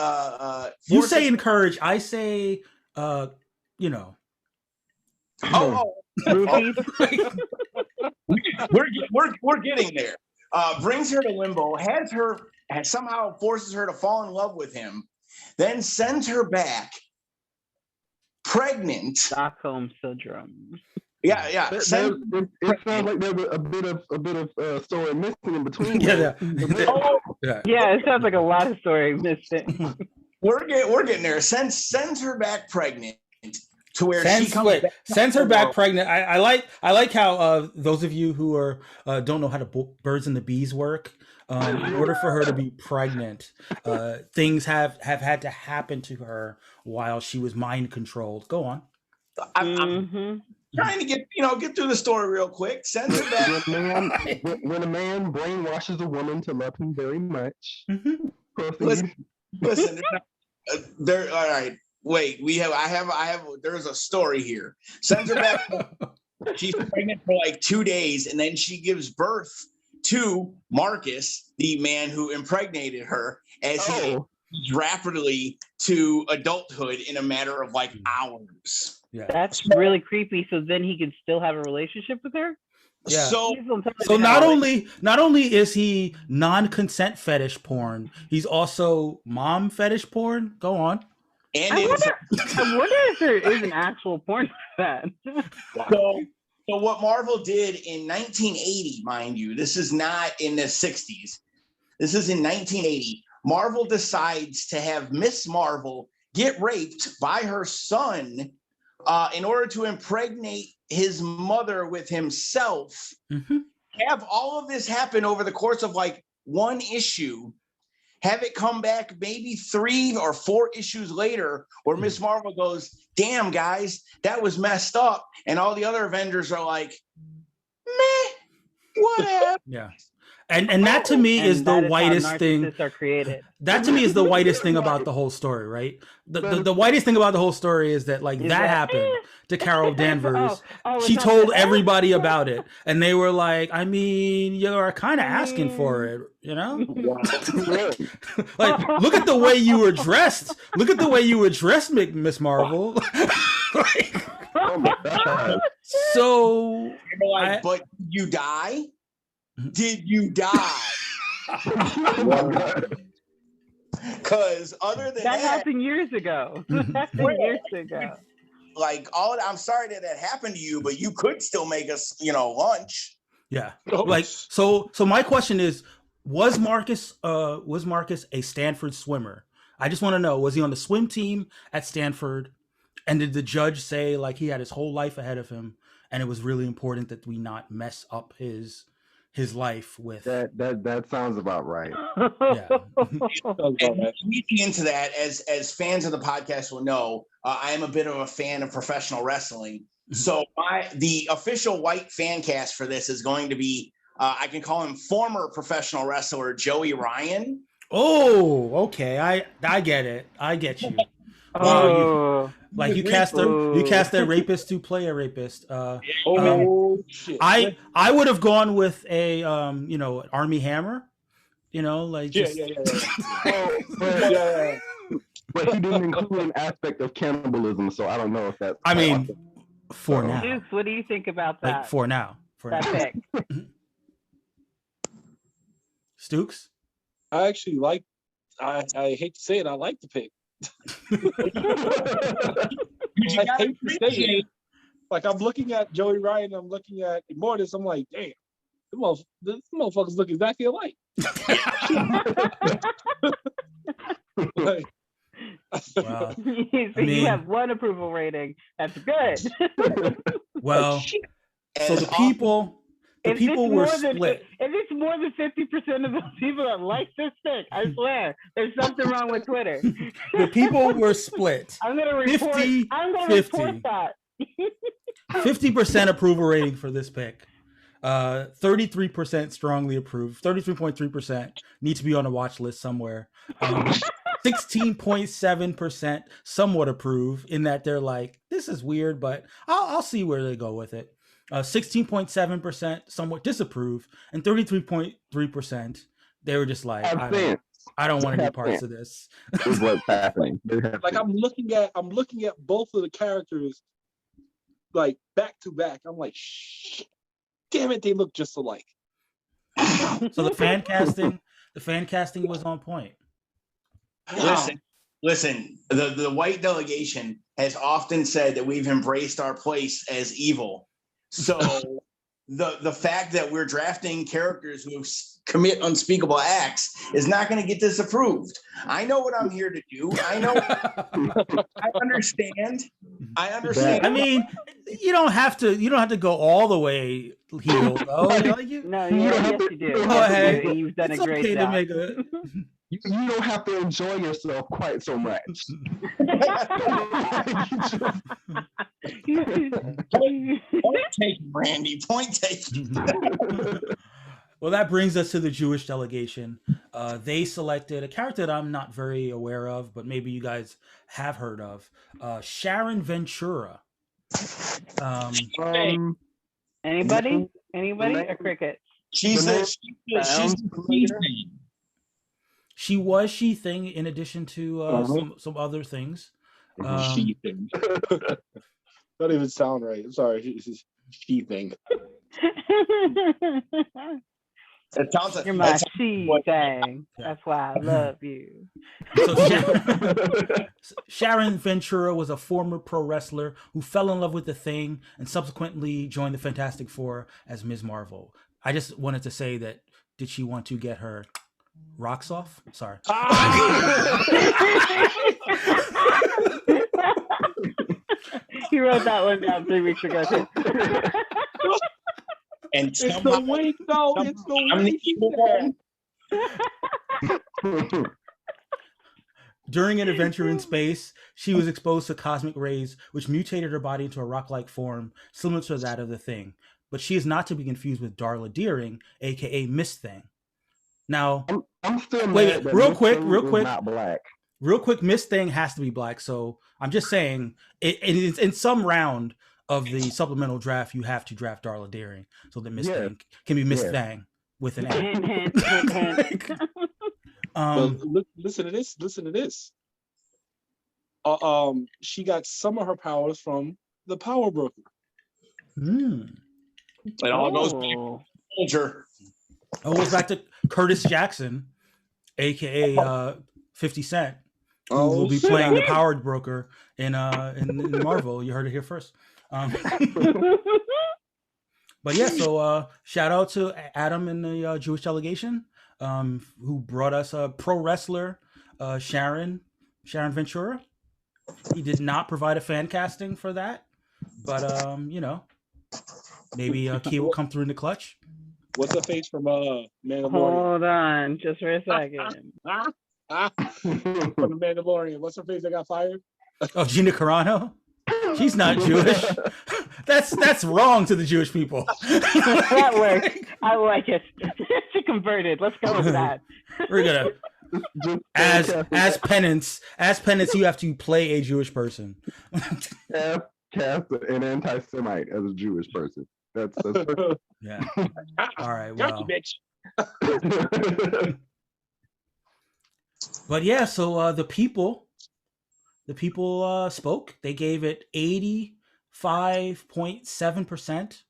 you say encourage, I say Rookies. we're getting there. Brings her to limbo, somehow forces her to fall in love with him, then sends her back pregnant. Stockholm syndrome. Yeah. It sounds like there's a bit of story missing in between. Yeah. Yeah, it sounds like a lot of story missing. We're getting there. Sends her back pregnant to where sends her back pregnant. I like how those of you who are don't know how the birds and the bees work. In order for her to be pregnant, things have had to happen to her while she was mind controlled. Go on. I'm trying to get through the story real quick. Sends her back. When a man brainwashes a woman to love him very much. Listen. There. All right. Wait. I have. There's a story here. Sends her back. She's pregnant for like 2 days, and then she gives birth to Marcus, the man who impregnated her, as he ages rapidly to adulthood in a matter of like hours. Yeah. That's really creepy. So then he can still have a relationship with her? Yeah. So not only is he non-consent fetish porn, he's also mom fetish porn. Go on. And I wonder if there is an actual porn for that. So what Marvel did in 1980, mind you, this is not in the 60s. This is in 1980. Marvel decides to have Miss Marvel get raped by her son in order to impregnate his mother with himself. Have all of this happen over the course of like one issue. Have it come back maybe 3 or 4 issues later where Miss Marvel goes, damn, guys, that was messed up. And all the other Avengers are like, meh, whatever. Yeah. And that to me is And the that is how whitest thing. narcissists are created. That to me is the whitest thing about the whole story, right? The whitest thing about the whole story is that like that happened to Carol Danvers. She it's told not- everybody about it, and they were like, "I mean, you're kind of asking for it, you know? Like, look at the way you were dressed. Look at the way you were dressed, Miss Marvel." Like, Oh my God. so You're like, I- but you die? Did you die? Because other than That that, happened years ago. That happened years ago. like I'm sorry that happened to you, but you could still make us, lunch. yeah, Oh, like so my question is, was Marcus a Stanford swimmer? I just want to know, was he on the swim team at Stanford, and did the judge say like he had his whole life ahead of him and it was really important that we not mess up his life with That sounds about right. yeah. And leading into that, as fans of the podcast will know, I am a bit of a fan of professional wrestling. So the official white fan cast for this is going to be, I can call him former professional wrestler Joey Ryan. Oh, okay, I get it, I get you. Oh, You cast that rapist to play a rapist. Shit. I would have gone with a Army Hammer, like Yeah, just, yeah. But he didn't include an aspect of cannibalism, so I don't know if that's. I mean, for now, Dukes, what do you think about that? like for now, that pick? Stukes. I actually like. I hate to say it. I like the pick. You I gotta hate to say appreciate it. Like I'm looking at Joey Ryan, I'm looking at Immortus. I'm like, damn, this motherfuckers look exactly alike. Like, Wow. So mean- you have one approval rating. That's good. Well, so As the people If were it's split. If it's more than 50% of the people that like this pick, I swear there's something wrong with Twitter. The people were split. I'm gonna report. 50, I'm gonna 50. report that. 50% approval rating for this pick. 33% strongly approved. 33.3% need to be on a watch list somewhere. 16.7% somewhat approve, in that they're like, this is weird, but I'll see where they go with it. 16.7% somewhat disapprove, and 33.3% they were just like, I don't want to be parts of this. Is what's happening. like I'm looking at both of the characters like back to back. I'm like, damn it, they look just alike. So the fan casting was on point. Listen, the white delegation has often said that we've embraced our place as evil. So the fact that we're drafting characters who commit unspeakable acts is not going to get disapproved. I know what I'm here to do. I know. I understand. I mean, you don't have to go all the way healed, though. No, yes, you do. Go ahead. And you've done It's a great okay job. to make a. You don't have to enjoy yourself quite so much. Point taken, Randy. Point taken. Well, that brings us to the Jewish delegation. They selected a character that I'm not very aware of, but maybe you guys have heard of, Sharon Ventura. Anybody? Or cricket? She's She was She-Thing in addition to some other things. She thing. Don't even sound right. I'm sorry. It's she thing. It sounds like You're my she thing. That's why I love you. So Sharon Ventura was a former pro wrestler who fell in love with the Thing and subsequently joined the Fantastic Four as Ms. Marvel. I just wanted to say that, did she want to get her rocks off? Sorry. He wrote that one down 3 weeks ago. Too. And It's the wink, though. It's the wink. During an adventure in space, she was exposed to cosmic rays, which mutated her body into a rock-like form similar to that of the Thing. But she is not to be confused with Darla Deering, aka Miss Thing. Now, I'm still wait, mad that real Miss quick, Thing real is quick. not black. Real quick, Miss Thing has to be black. So I'm just saying, it's in some round of the supplemental draft, you have to draft Darla Deering so that Miss Yes. Thing can be Miss Yes. Thang with an A. Hint, hint, hint, hint. But listen to this. Listen to this. She got some of her powers from the Power Broker. It all goes back to Soldier. It goes back to Curtis Jackson, aka 50 Cent, who will be playing the Power Broker in Marvel. You heard it here first. But yeah, so shout out to Adam and the Jewish delegation who brought us a pro wrestler, Sharon Ventura. He did not provide a fan casting for that, but you know, maybe Key will come through in the clutch. What's her face from Mandalorian? Hold on, just for a second. From the Mandalorian. What's her face that got fired? Oh, Gina Carano. She's not Jewish. That's wrong to the Jewish people. That works. I like it. She converted. Let's go with that. We're gonna as penance, you have to play a Jewish person. Cast an anti-Semite as a Jewish person. That's yeah. All right. Well. But yeah, so the people spoke. They gave it 85.7%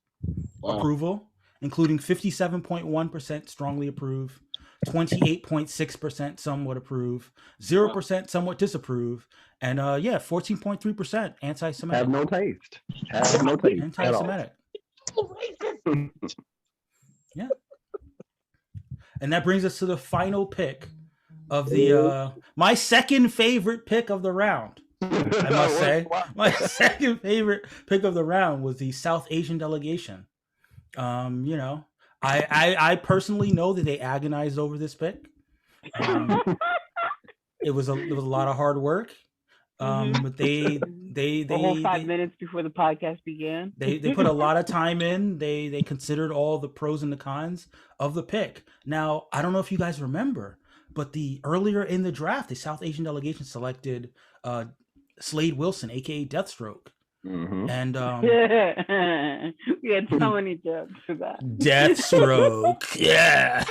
approval, including 57.1% strongly approve, 28.6% somewhat approve, 0% somewhat disapprove, and 14.3% anti-Semitic. Have no taste. Have no taste. Anti-Semitic. Yeah. And that brings us to the final pick of the my second favorite pick of the round. I must say, my second favorite pick of the round was the South Asian delegation. You know, I personally know that they agonized over this pick. It was a lot of hard work. But they the whole 5 minutes before the podcast began. They put a lot of time in. They considered all the pros and the cons of the pick. Now, I don't know if you guys remember, but earlier in the draft, the South Asian delegation selected Slade Wilson, aka Deathstroke. Mm-hmm. And we had so many jokes for that. Deathstroke, yeah.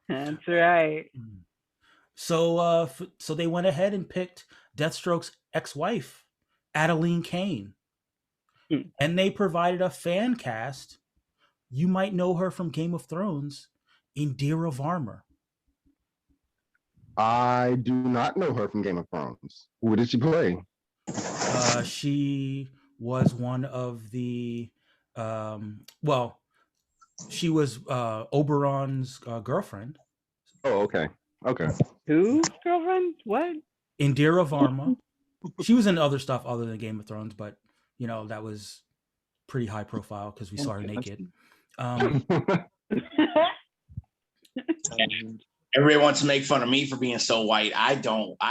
That's right. So they went ahead and picked Deathstroke's ex-wife, Adeline Kane. And they provided a fan cast. You might know her from Game of Thrones, Indira Varma. I do not know her from Game of Thrones. What did she play? She was one of the she was Oberon's girlfriend. Oh, okay. Okay. Whose girlfriend? What? Indira Varma. She was in other stuff other than Game of Thrones, but you know, that was pretty high profile because we saw her naked. Everybody wants to make fun of me for being so white. I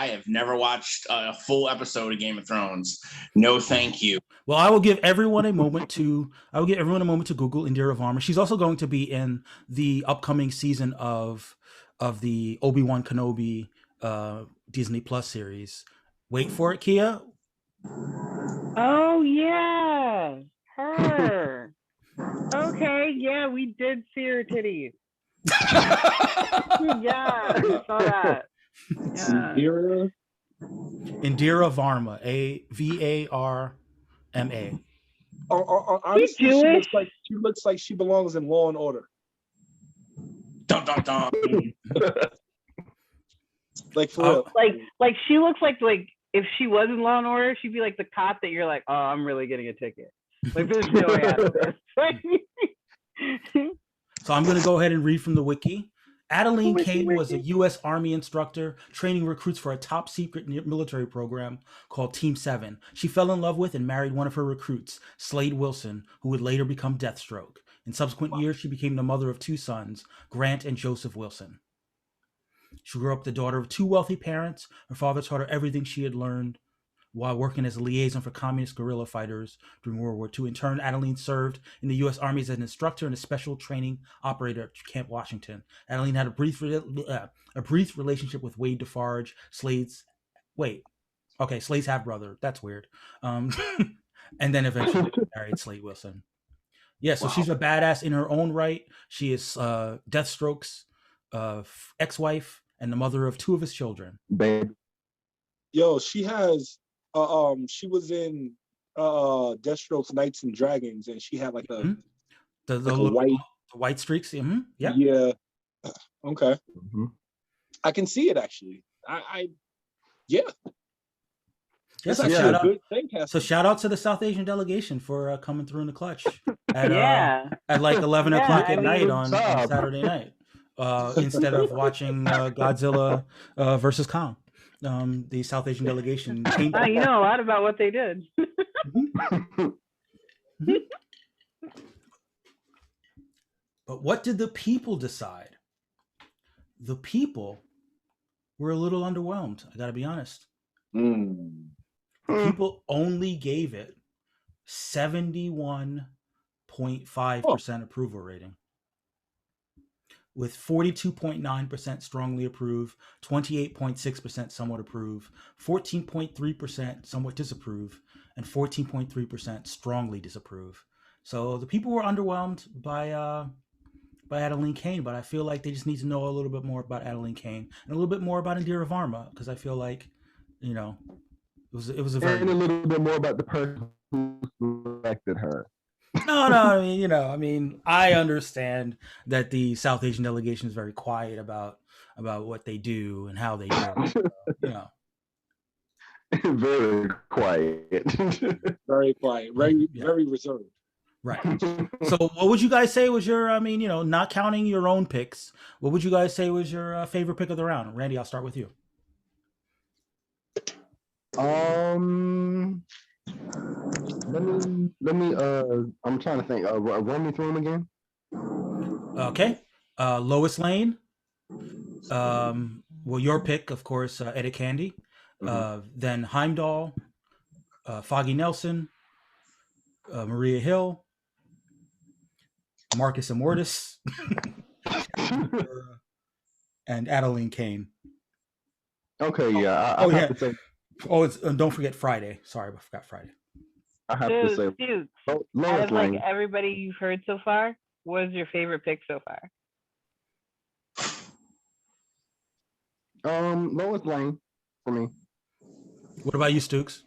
have never watched a full episode of Game of Thrones. No, thank you. Well, I will give everyone a moment to Google Indira Varma. She's also going to be in the upcoming season of the Obi-Wan Kenobi Disney Plus series. Wait for it, Kia. Oh yeah, her. Okay, yeah, we did see her titties. Yeah, I saw that. Yeah. Indira Varma, Varma. Honestly, she looks like she belongs in Law and Order. Dun, dun, dun. Like for real. Like she looks like if she was in Law and Order, she'd be like the cop that you're like, oh, I'm really getting a ticket. Like there's no way out of this. So I'm going to go ahead and read from the wiki. Adeline Kane was a U.S. Army instructor training recruits for a top secret military program called Team 7. She fell in love with and married one of her recruits, Slade Wilson, who would later become Deathstroke. In subsequent years, she became the mother of 2 sons, Grant and Joseph Wilson. She grew up the daughter of 2 wealthy parents. Her father taught her everything she had learned while working as a liaison for communist guerrilla fighters during World War II. In turn, Adeline served in the U.S. Army as an instructor and a special training operator at Camp Washington. Adeline had a brief relationship with Wade Defarge, Slade's half-brother. That's weird. And then eventually married Slade Wilson. Yeah, so she's a badass in her own right. She is Deathstroke's ex-wife and the mother of 2 of his children. Babe. Yo, she has she was in Deathstroke's Knights and Dragons, and she had like a the white streaks. Mm-hmm. Yeah. Okay. Mm-hmm. I can see it actually. Yes, so shout out to the South Asian delegation for coming through in the clutch at like 11 o'clock at night on Saturday night instead of watching Godzilla versus Kong. The South Asian delegation came. You know a lot about what they did. But what did the people decide? The people were a little underwhelmed. I got to be honest. People only gave it 71.5% approval rating, with 42.9% strongly approve, 28.6% somewhat approve, 14.3% somewhat disapprove, and 14.3% strongly disapprove. So the people were underwhelmed by Adeline Kane, but I feel like they just need to know a little bit more about Adeline Kane and a little bit more about Indira Varma, because I feel like, it was a very and a little bit more about the person who selected her. No, I mean, I understand that the South Asian delegation is very quiet about what they do and how they do it. Very quiet. Very quiet. Very reserved. Right. So what would you guys say was your, not counting your own picks, what would you guys say was your favorite pick of the round? Randy, I'll start with you. Let me I'm trying to think. Run me through them again. Okay. Lois Lane. Your pick, of course, Etta Candy. Then Heimdall, Foggy Nelson, Maria Hill, Marcus Immortus, and Adeline Kane. Okay, yeah. I have to say. Oh, don't forget Friday. Sorry, I forgot Friday. I have to say. Dude, Lois out of Lane. everybody you've heard so far, what is your favorite pick so far? Lois Lane for me. What about you, Stukes?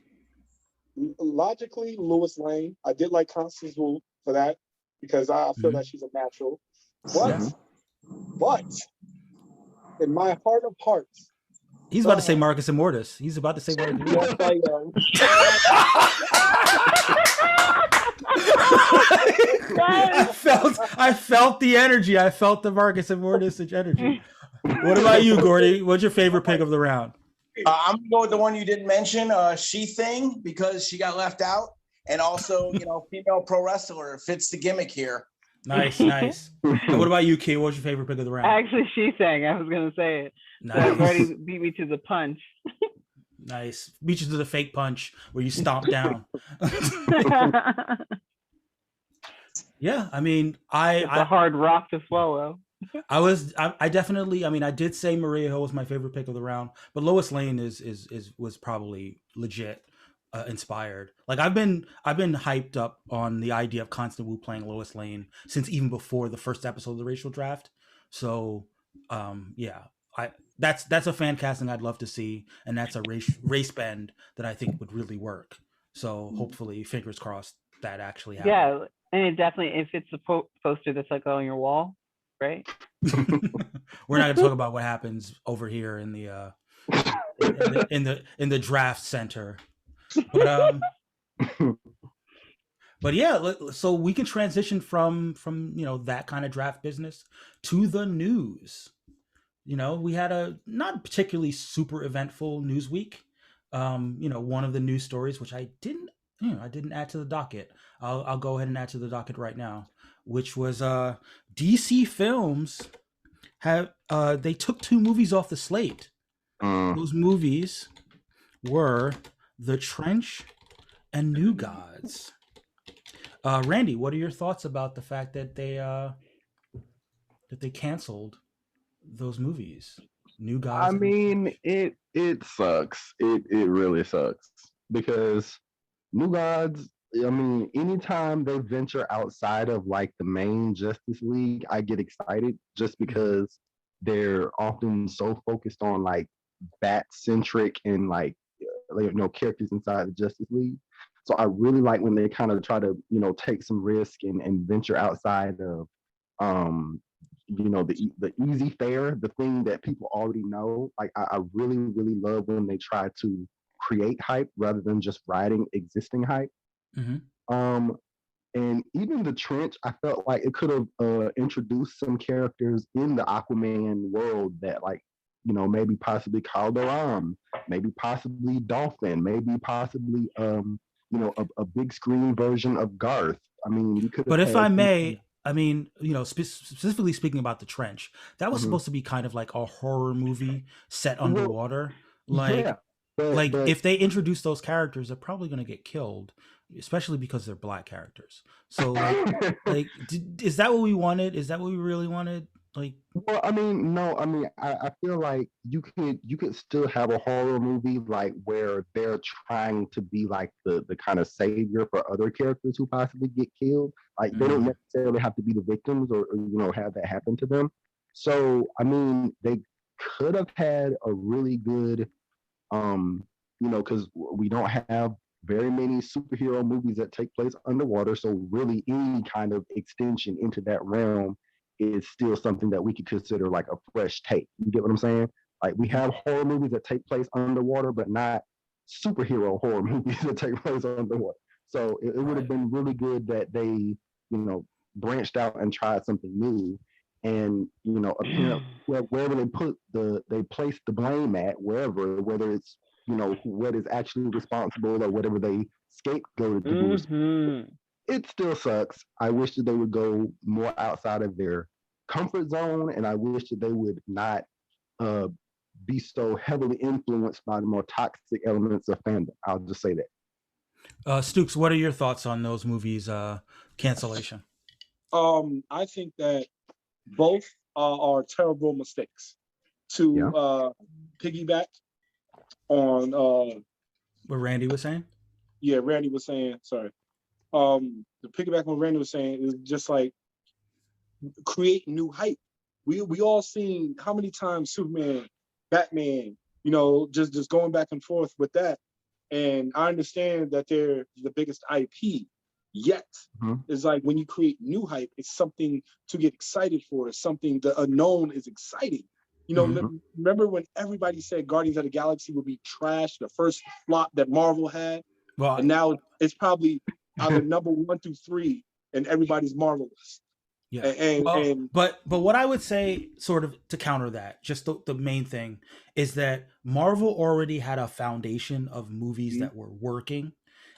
Logically, Lois Lane. I did like Constance Wu for that because I feel that she's a natural. But in my heart of hearts, he's about to say Marcus Immortus. He's about to say Marcus Immortus. I felt the energy. I felt the Marcus Immortus energy. What about you, Gordy? What's your favorite pick of the round? I'm gonna go with the one you didn't mention, She Thing, because she got left out, and also, female pro wrestler fits the gimmick here. Nice. And what about you, Key? What's your favorite pick of the round? Actually, She Thing. I was gonna say it. Nice. So already beat me to the punch. Nice. Beat you to the fake punch where you stomp down. Yeah, I mean, it's a hard rock to swallow. I definitely, I did say Maria Hill was my favorite pick of the round, but Lois Lane was probably legit inspired. Like I've been hyped up on the idea of Constant Wu playing Lois Lane since even before the first episode of the Racial Draft. So that's a fan casting I'd love to see, and that's a race bend that I think would really work. So hopefully, fingers crossed, that actually happens. Yeah, and it definitely, if it's a poster that's like on your wall, right? We're not going to talk about what happens over here in the in the draft center, but yeah. So we can transition from that kind of draft business to the news. We had a not particularly super eventful news week. One of the news stories, which I didn't add to the docket. I'll go ahead and add to the docket right now, which was DC Films have they took 2 movies off the slate. Those movies were The Trench, and New Gods. Randy, what are your thoughts about the fact that they canceled those movies? New Gods. I mean, it sucks. It really sucks because New Gods. I mean, anytime they venture outside of like the main Justice League, I get excited just because they're often so focused on like bat centric and like characters inside the Justice League. So I really like when they kind of try to take some risk and venture outside of the easy fare, the thing that people already know. Like I really really love when they try to create hype rather than just riding existing hype. Mm-hmm. And even the Trench, I felt like it could have introduced some characters in the Aquaman world that like maybe possibly Calderon, maybe possibly Dolphin, maybe possibly a big screen version of Garth. I mean, you could. But if I may, I mean, specifically speaking about the Trench, that was Mhm. supposed to be kind of like a horror movie set underwater. Like, Yeah, but if they introduce those characters, they're probably going to get killed, especially because they're black characters. So, is that what we wanted? Is that what we really wanted? Like, well, I mean, no, I mean, I feel like you could still have a horror movie like where they're trying to be like the kind of savior for other characters who possibly get killed. Like they don't necessarily have to be the victims or have that happen to them. So I mean, they could have had a really good because we don't have very many superhero movies that take place underwater. So really any kind of extension into that realm is still something that we could consider like a fresh take. You get what I'm saying? Like we have horror movies that take place underwater, but not superhero horror movies that take place underwater. So it would have been really good that they, branched out and tried something new. And apparently, wherever they place the blame at, whether it's what is actually responsible or whatever they scapegoated to do, it still sucks. I wish that they would go more outside of their comfort zone, and I wish that they would not be so heavily influenced by the more toxic elements of fandom. I'll just say that. Stukes, what are your thoughts on those movies' cancellation? I think that both are terrible mistakes. To piggyback on what Randy was saying? Yeah, Randy was saying, sorry. The piggyback on what Randy was saying is just like create new hype. We all seen how many times Superman, Batman, just going back and forth with that. And I understand that they're the biggest IP. Yet, it's like when you create new hype, it's something to get excited for. It's something the unknown is exciting. Remember when everybody said Guardians of the Galaxy would be trash, the first flop that Marvel had? Well, and now it's probably either number 1 through 3 and everybody's Marvel list. Yeah. But what I would say, sort of to counter that, just the main thing is that Marvel already had a foundation of movies that were working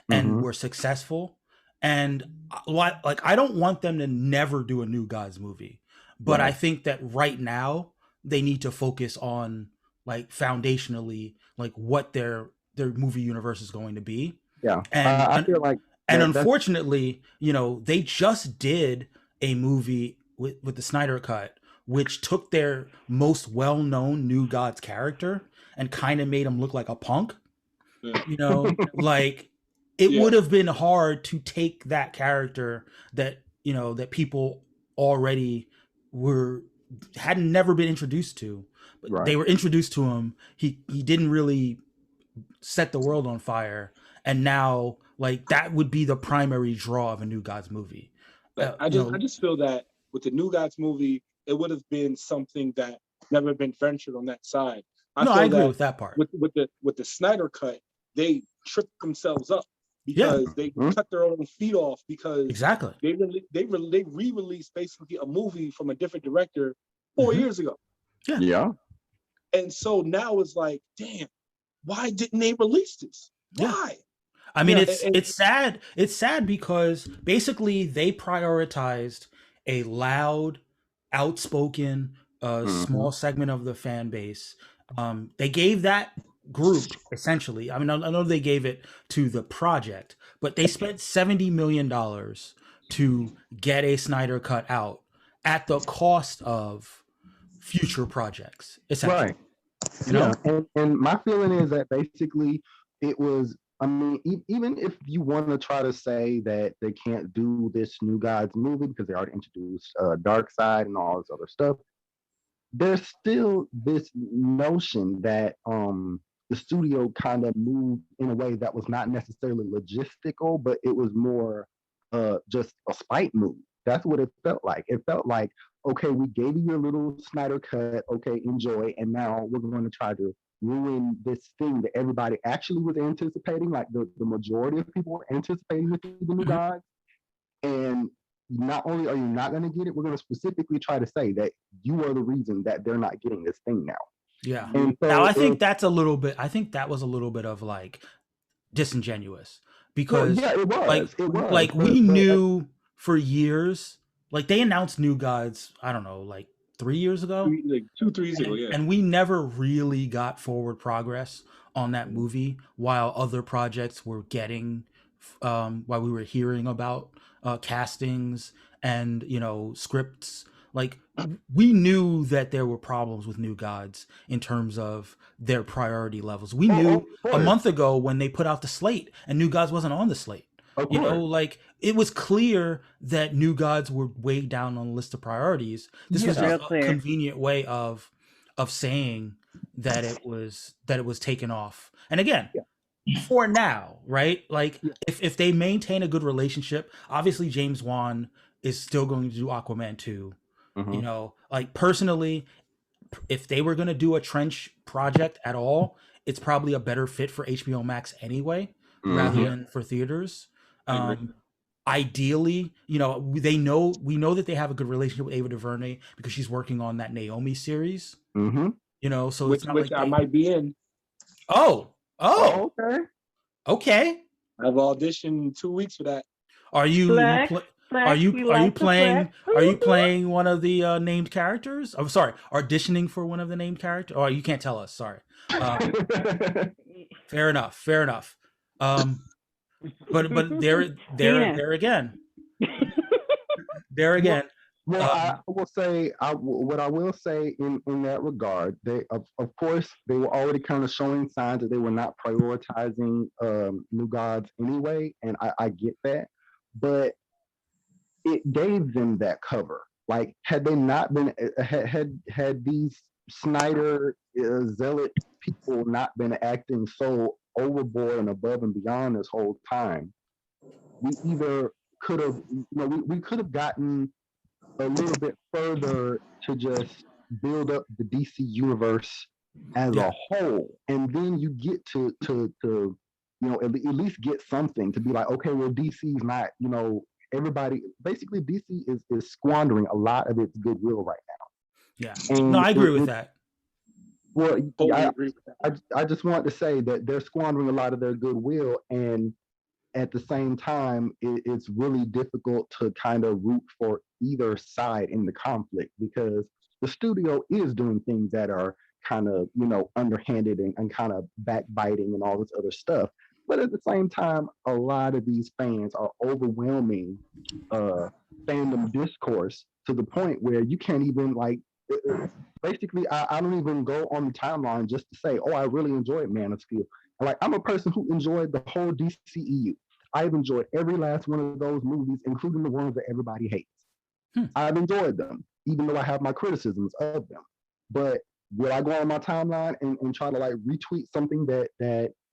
and were successful. And I don't want them to never do a New Gods movie, but I think that right now they need to focus on like foundationally, like what their movie universe is going to be. Yeah. And I feel like, unfortunately, they just did a movie with the Snyder Cut, which took their most well-known New Gods character and kind of made him look like a punk. Like it would have been hard to take that character that that people already hadn't never been introduced to. But they were introduced to him. He didn't really set the world on fire, and now like that would be the primary draw of a New Gods movie. I just feel that with the New Gods movie, it would have been something that never been ventured on that side. I agree with that part. With the Snyder Cut, they tripped themselves up because they cut their own feet off because they re-released basically a movie from a different director 4 years ago. Yeah. And so now it's like, damn, why didn't they release this? Why? I mean, it's sad. It's sad because basically they prioritized a loud, outspoken, small segment of the fan base. They gave that group, essentially. I mean, I know they gave it to the project, but they spent $70 million to get a Snyder cut out at the cost of future projects, essentially. Right. You know? And my feeling is that basically it was, I mean, even if you want to try to say that they can't do this New Gods movie because they already introduced Dark Side and all this other stuff, there's still this notion that the studio kind of moved in a way that was not necessarily logistical, but it was more just a spite move. That's what it felt like. It felt like, okay, we gave you your little Snyder cut, okay, enjoy, and now we're going to try to ruin this thing that everybody actually was anticipating, like the majority of people were anticipating with the New Gods. And not only are you not going to get it, we're going to specifically try to say that you are the reason that they're not getting this thing now. Yeah. And so, now I think that was a little bit of like disingenuous because it was. Like we knew for years, like they announced New Gods, I don't know, like 3 years ago, like 2-3 years ago, yeah. And we never really got forward progress on that movie while other projects were getting, while we were hearing about castings and, you know, scripts. Like we knew that there were problems with New Gods in terms of their priority levels. We knew a month ago when they put out the slate and New Gods wasn't on the slate. You know, like it was clear that New Gods were way down on the list of priorities. This was just a convenient way of saying that it was taken off. And again, for now, right? Like if they maintain a good relationship, obviously James Wan is still going to do Aquaman 2. You know, like personally, if they were going to do a Trench project at all, it's probably a better fit for HBO Max anyway, rather than for theaters. Ideally, you know, we know that they have a good relationship with Ava DuVernay because she's working on that Naomi series. You know, so which I might be in. Okay. I've auditioned 2 weeks for that. Are you playing one of the named characters? I'm sorry, auditioning for one of the named characters. Oh, you can't tell us. Sorry. Fair enough. But there again. Well, I will say, what I will say in that regard, they of course they were already kind of showing signs that they were not prioritizing New Gods anyway, and I get that, but it gave them that cover. Like, had they not been had these Snyder zealot people not been acting so overboard and above and beyond this whole time, we either could have, we could have gotten a little bit further to just build up the DC universe as a whole, and then you get to at least get something to be like, okay, well, DC's not, everybody, basically DC is squandering a lot of its goodwill right now. And I agree with that. Well, I just want to say that they're squandering a lot of their goodwill, and at the same time, it's really difficult to kind of root for either side in the conflict, because the studio is doing things that are kind of, underhanded and kind of backbiting and all this other stuff. But at the same time, a lot of these fans are overwhelming fandom discourse to the point where you can't even basically, I don't even go on the timeline just to say, oh, I really enjoyed Man of Steel. Like, I'm a person who enjoyed the whole DCEU. I've enjoyed every last one of those movies, including the ones that everybody hates. I've enjoyed them, even though I have my criticisms of them. But will I go on my timeline and try to retweet something that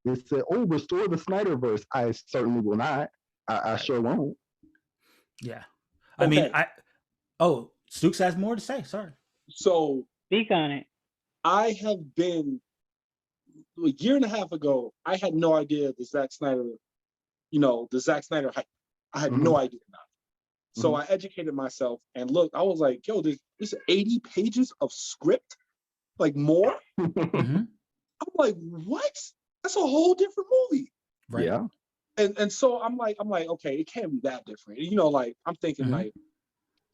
is said, oh, restore the Snyderverse? I certainly will not. I sure won't. Yeah. I mean, Stukes has more to say. Sorry. So speak on it. I have been a year and a half ago. I had no idea the Zack Snyder, the Zack Snyder hype. I had no idea about it. So I educated myself and looked. I was like, yo, there's 80 pages of script, more. I'm like, what? That's a whole different movie. Right. Yeah. And so I'm like, okay, it can't be that different. I'm thinking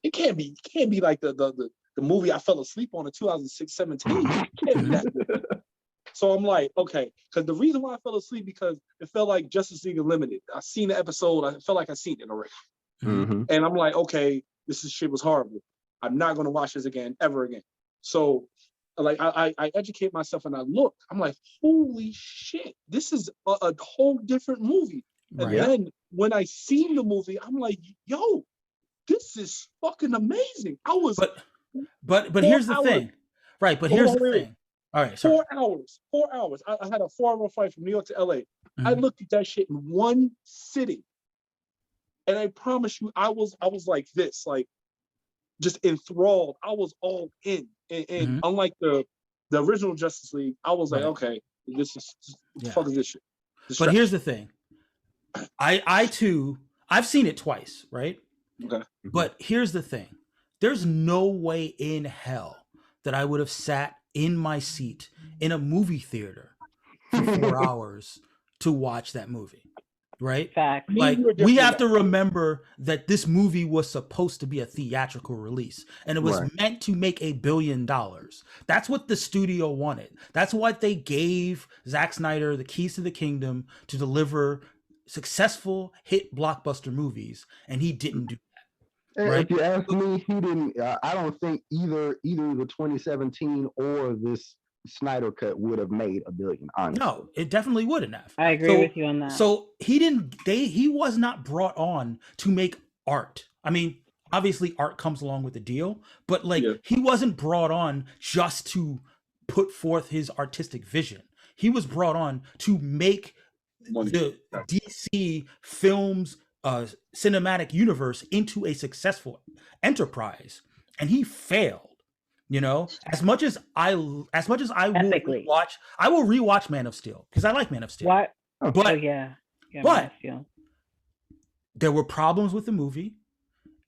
it can't be like the movie I fell asleep on in 2016-17. It can't be that different. So I'm like, okay, because the reason why I fell asleep because it felt like Justice League Unlimited. I seen the episode, I felt like I seen it already. Mhm. And I'm like, okay, shit was horrible. I'm not gonna watch this again, ever again. So like I educate myself and I look, I'm like, holy shit, this is a whole different movie. And Right. then when I seen the movie, I'm like, yo, this is fucking amazing. I was But 4 here's the hours. thing. Right, but Hold here's on, the wait. thing. All right, sorry. 4 hours. I had a 4-hour flight from New York to LA. I Mhm. looked at that shit in one sitting. And I promise you, I was like this, like just enthralled. I was all in. And Mhm. unlike the original Justice League, I was like, Right. okay, this is what the Yeah. fuck is this shit? This But trash. here's the thing. I too, I've seen it twice, right? Okay. But here's the thing. There's no way in hell that I would have sat in my seat in a movie theater for 4 hours to watch that movie. Right? Facts. Me Like and you are we different have now. to remember that this movie was supposed to be a theatrical release and it was Right. meant to make $1 billion. That's what the studio wanted. That's what they gave Zack Snyder the keys to the kingdom to deliver successful hit blockbuster movies, and he didn't do And Right. if you ask me, he didn't. I don't think either the 2017 or this Snyder cut would have made $1 billion. Honestly, No, it definitely wouldn't have. I agree with you on that. So he was not brought on to make art. I mean, obviously art comes along with the deal, but like Yeah. he wasn't brought on just to put forth his artistic vision. He was brought on to make Money. the DC films cinematic universe into a successful enterprise, and he failed. You know, as much as I will Ethically. rewatch Man of Steel because I like Man of Steel. What? But Oh yeah. Yeah, but- Man of Steel. there were problems with the movie,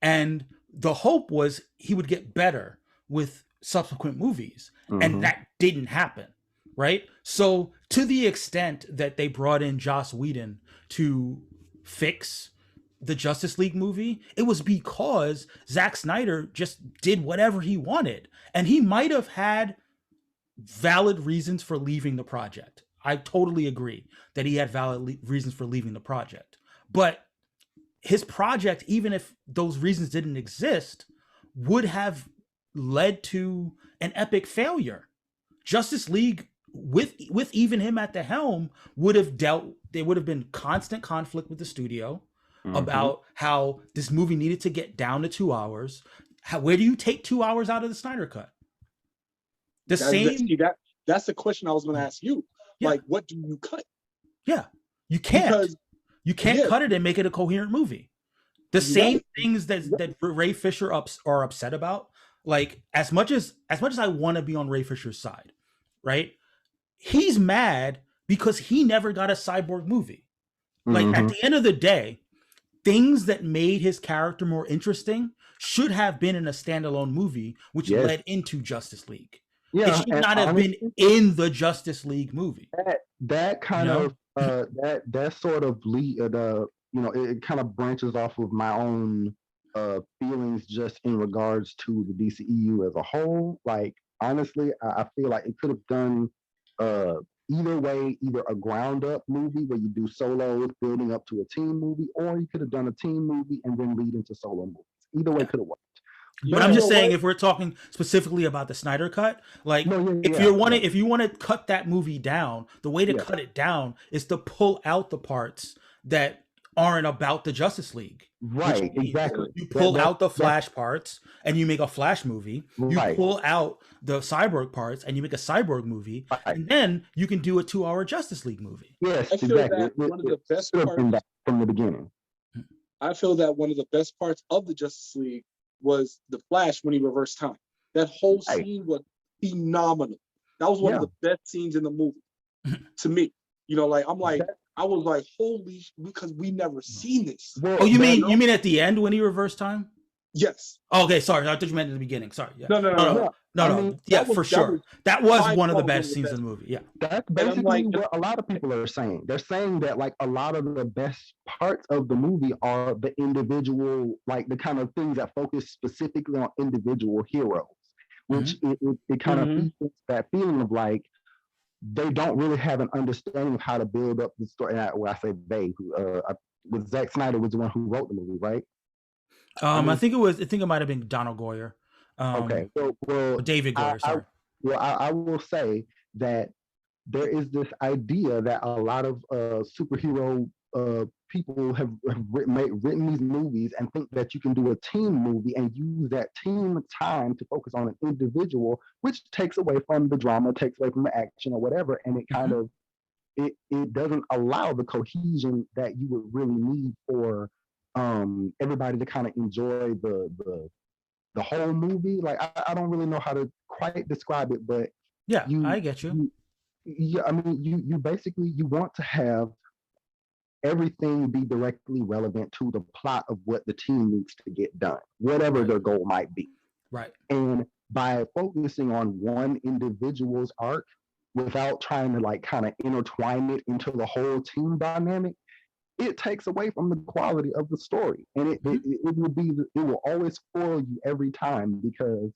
and the hope was he would get better with subsequent movies, Mhm. and that didn't happen, right? So to the extent that they brought in Joss Whedon to fix the Justice League movie, it was because Zack Snyder just did whatever he wanted, and he might have had valid reasons for leaving the project. I totally agree that he had valid reasons for leaving the project, but his project, even if those reasons didn't exist, would have led to an epic failure. Justice League, with even him at the helm, there would have been constant conflict with the studio about how this movie needed to get down to 2 hours. Where do you take 2 hours out of the Snyder cut? That's the question I was going to ask you. Yeah. Like, what do you cut? Yeah, you can't. Because You can't Yeah. cut it and make it a coherent movie. The same things that Ray Fisher are upset about, like as much as I want to be on Ray Fisher's side, right? He's mad because he never got a Cyborg movie. Like at the end of the day, things that made his character more interesting should have been in a standalone movie, which Yes. led into Justice League. yeah, It should and not have been honestly, in the Justice League movie. that kind You know? of that sort of it kind of branches off of my own feelings just in regards to the DCEU as a whole. Like honestly, I feel like it could have done either way, either a ground up movie where you do solos building up to a team movie, or you could have done a team movie and then lead into solo movies. Either way could have worked. But I'm just saying, if we're talking specifically about the Snyder cut, like if you want to cut that movie down, the way to cut it down is to pull out the parts that aren't about the Justice League. Right, exactly. You pull out the Flash parts and you make a Flash movie. You Right. pull out the Cyborg parts and you make a Cyborg movie. Right. And then you can do a 2-hour Justice League movie. Yes, I feel exactly. that one of the best should have been parts. that from the beginning. I feel that one of the best parts of the Justice League was the Flash when he reversed time. That whole Right. scene was phenomenal. That was one of the best scenes in the movie to me. You know, like I was like, holy, because we never seen this. Well, Oh, you mean at the end when he reversed time? Yes. Oh, okay, sorry. I thought you meant in the beginning. Sorry. Yeah. No. I mean, Yeah, that was- for that sure. was That was by one of the far best scenes in the movie. Yeah. That's I'm basically like- what a lot of people are saying. They're saying that like a lot of the best parts of the movie are the individual, like the kind of things that focus specifically on individual heroes, which it kind of feeds that feeling of like they don't really have an understanding of how to build up the story. When I say they, with Zack Snyder was the one who wrote the movie, right? I think it might have been Donald Goyer. Okay, well, David Goyer, sorry. I will say that there is this idea that a lot of superhero people have written these movies and think that you can do a team movie and use that team time to focus on an individual, which takes away from the drama, takes away from the action or whatever, and it kind of it doesn't allow the cohesion that you would really need for everybody to kind of enjoy the whole movie. Like I don't really know how to quite describe it, but yeah, I get you. Yeah, I mean, you basically you want to have everything be directly relevant to the plot of what the team needs to get done, whatever their goal might be. Right. And by focusing on one individual's arc without trying to like kind of intertwine it into the whole team dynamic, it takes away from the quality of the story, and it will always spoil you every time because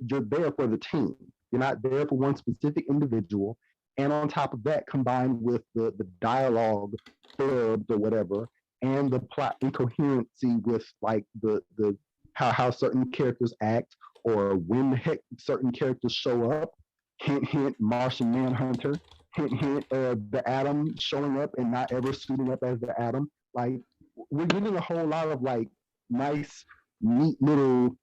you're there for the team. You're not there for one specific individual. And on top of that, combined with the dialogue blurbs or whatever, and the plot incoherency with like the how certain characters act or when the heck certain characters show up. Hint, hint, Martian Manhunter. Hint, hint, the Atom showing up and not ever suiting up as the Atom. Like, we're getting a whole lot of like nice, neat little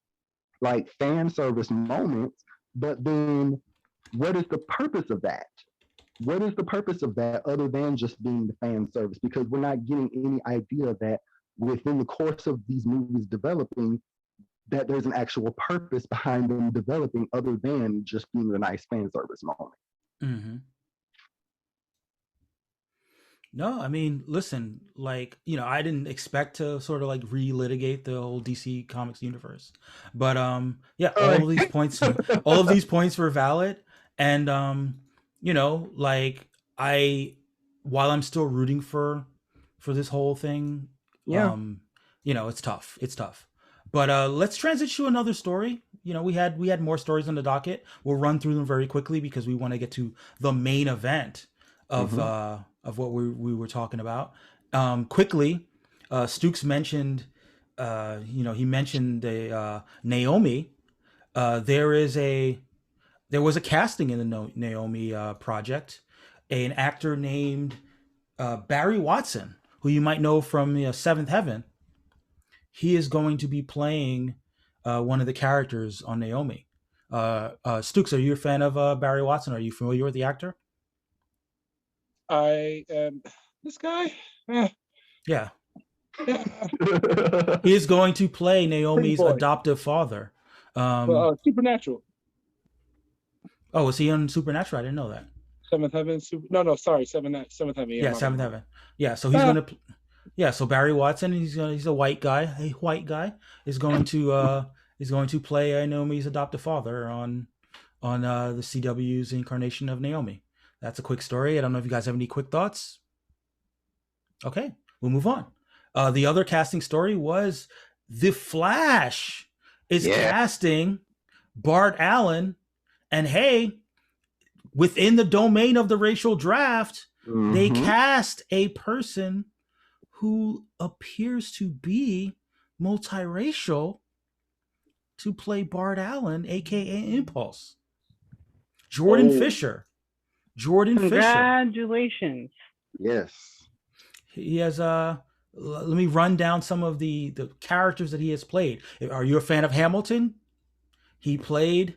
like fan service moments, but then what is the purpose of that? What is the purpose of that other than just being the fan service? Because we're not getting any idea that within the course of these movies developing, that there's an actual purpose behind them developing other than just being a nice fan service moment. Mm-hmm. No, I mean, listen, like, I didn't expect to sort of like relitigate the whole DC Comics universe, but yeah, all of these points were valid, and like while I'm still rooting for this whole thing, it's tough, but let's transition to another story. We had more stories on the docket. We'll run through them very quickly because we want to get to the main event of what we were talking about. Quickly, Stukes mentioned, he mentioned Naomi. There was a casting in the Naomi project. An actor named Barry Watson, who you might know from Seventh Heaven. He is going to be playing one of the characters on Naomi. Stukes, are you a fan of Barry Watson? Are you familiar with the actor? I am this guy. Yeah. He is going to play Naomi's adoptive father. Supernatural. Oh, was he on Supernatural? I didn't know that. Seventh Heaven. Seventh Heaven. Yeah, Seventh Heaven. Yeah, so he's gonna. Yeah, so Barry Watson, he's a white guy. A white guy is going to play Naomi's adoptive father on the CW's incarnation of Naomi. That's a quick story. I don't know if you guys have any quick thoughts. Okay, we'll move on. The other casting story was The Flash is casting Bart Allen, and hey, within the domain of the racial draft, they cast a person who appears to be multiracial to play Bart Allen, aka Impulse. Jordan Fisher. Congratulations. Yes. He has let me run down some of the characters that he has played. Are you a fan of Hamilton? He played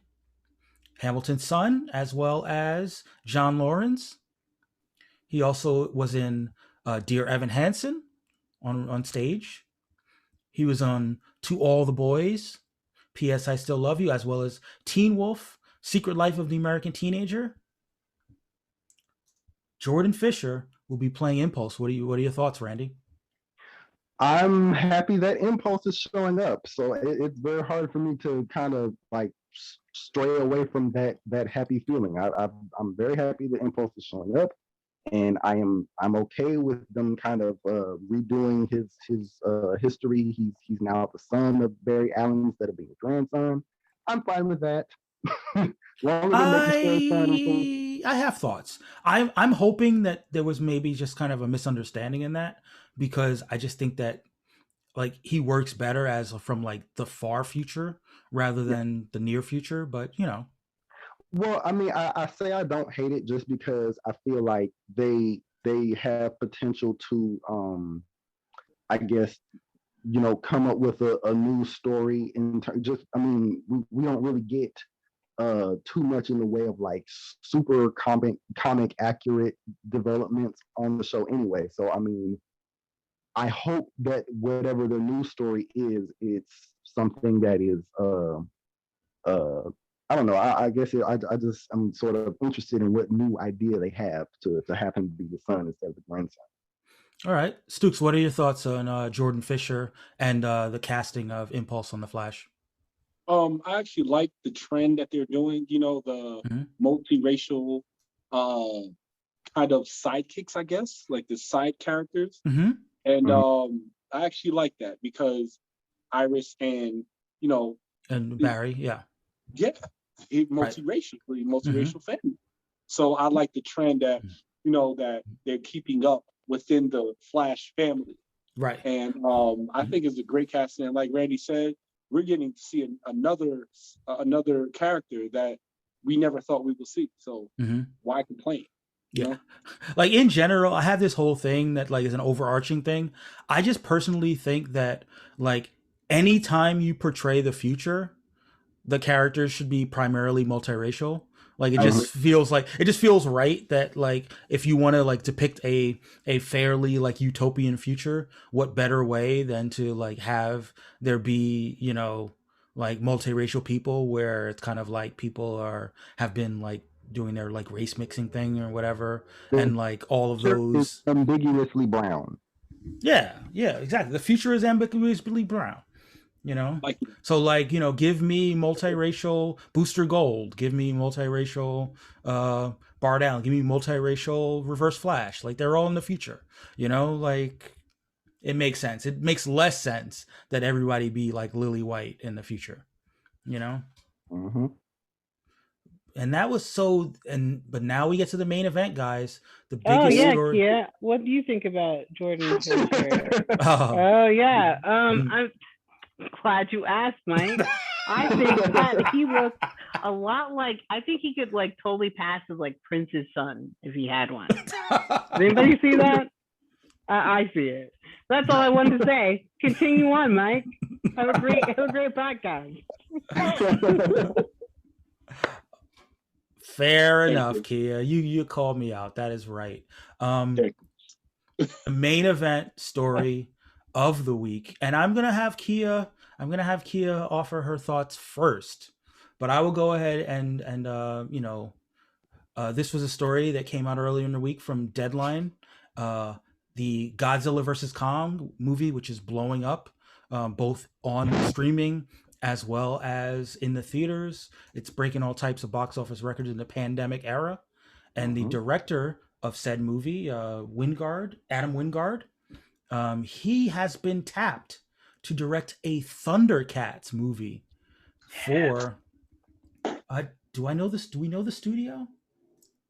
Hamilton's son as well as John Lawrence. He also was in Dear Evan Hansen on stage. He was on To All the Boys, P.S. I Still Love You, as well as Teen Wolf, Secret Life of the American Teenager. Jordan Fisher will be playing Impulse. What are your thoughts, Randy? I'm happy that Impulse is showing up. So it's very hard for me to kind of like stray away from that happy feeling. I'm very happy that Impulse is showing up, and I'm okay with them kind of redoing his history. He's now the son of Barry Allen instead of being a grandson. I'm fine with that. I have thoughts. I'm hoping that there was maybe just kind of a misunderstanding in that, because I just think that like he works better as from like the far future rather than the near future. But you know, Well, I mean, I say I don't hate it just because I feel like they have potential to I guess, come up with a new story just I mean, we don't really get too much in the way of like super comic accurate developments on the show anyway. So I mean, I hope that whatever the news story is, it's something that is I don't know. I guess I'm sort of interested in what new idea they have to have him be the son instead of the grandson. all right, Stukes, what are your thoughts on Jordan Fisher and the casting of Impulse on the Flash? I actually like the trend that they're doing. You know, the multiracial kind of sidekicks, I guess, like the side characters. Mm-hmm. And I actually like that because Iris and And Barry, yeah, multiracial family. So I like the trend that that they're keeping up within the Flash family. right. And I think it's a great casting. And like Randy said, we're getting to see another character that we never thought we would see. So why complain? You know? Like in general, I have this whole thing that like is an overarching thing. I just personally think that like anytime you portray the future, the characters should be primarily multiracial. Like it just feels right that like if you want to like depict a fairly like utopian future, what better way than to like have there be, like multiracial people where it's kind of like people have been like doing their like race mixing thing or whatever, and like all of those ambiguously brown. Yeah, exactly. The future is ambiguously brown. So like give me multiracial Booster Gold, give me multiracial Bart Allen, give me multiracial Reverse Flash. Like they're all in the future. Like it makes sense. It makes less sense that everybody be like Lily White in the future. And that was but now we get to the main event, guys. The biggest story. Yeah. What do you think about Jordan? I'm glad you asked, Mike. I think that he looks a lot like, I think he could like totally pass as like Prince's son if he had one. Does anybody see that? I see it. That's all I wanted to say. Continue on, Mike. Have a great podcast. Fair enough, Kia. You called me out. That is right. The main event story of the week, and I'm gonna have Kia offer her thoughts first, but I will go ahead and this was a story that came out earlier in the week from Deadline, the Godzilla vs. Kong movie, which is blowing up both on streaming as well as in the theaters. It's breaking all types of box office records in the pandemic era, and the director of said movie, Adam Wingard, he has been tapped to direct a Thundercats movie for do we know the studio?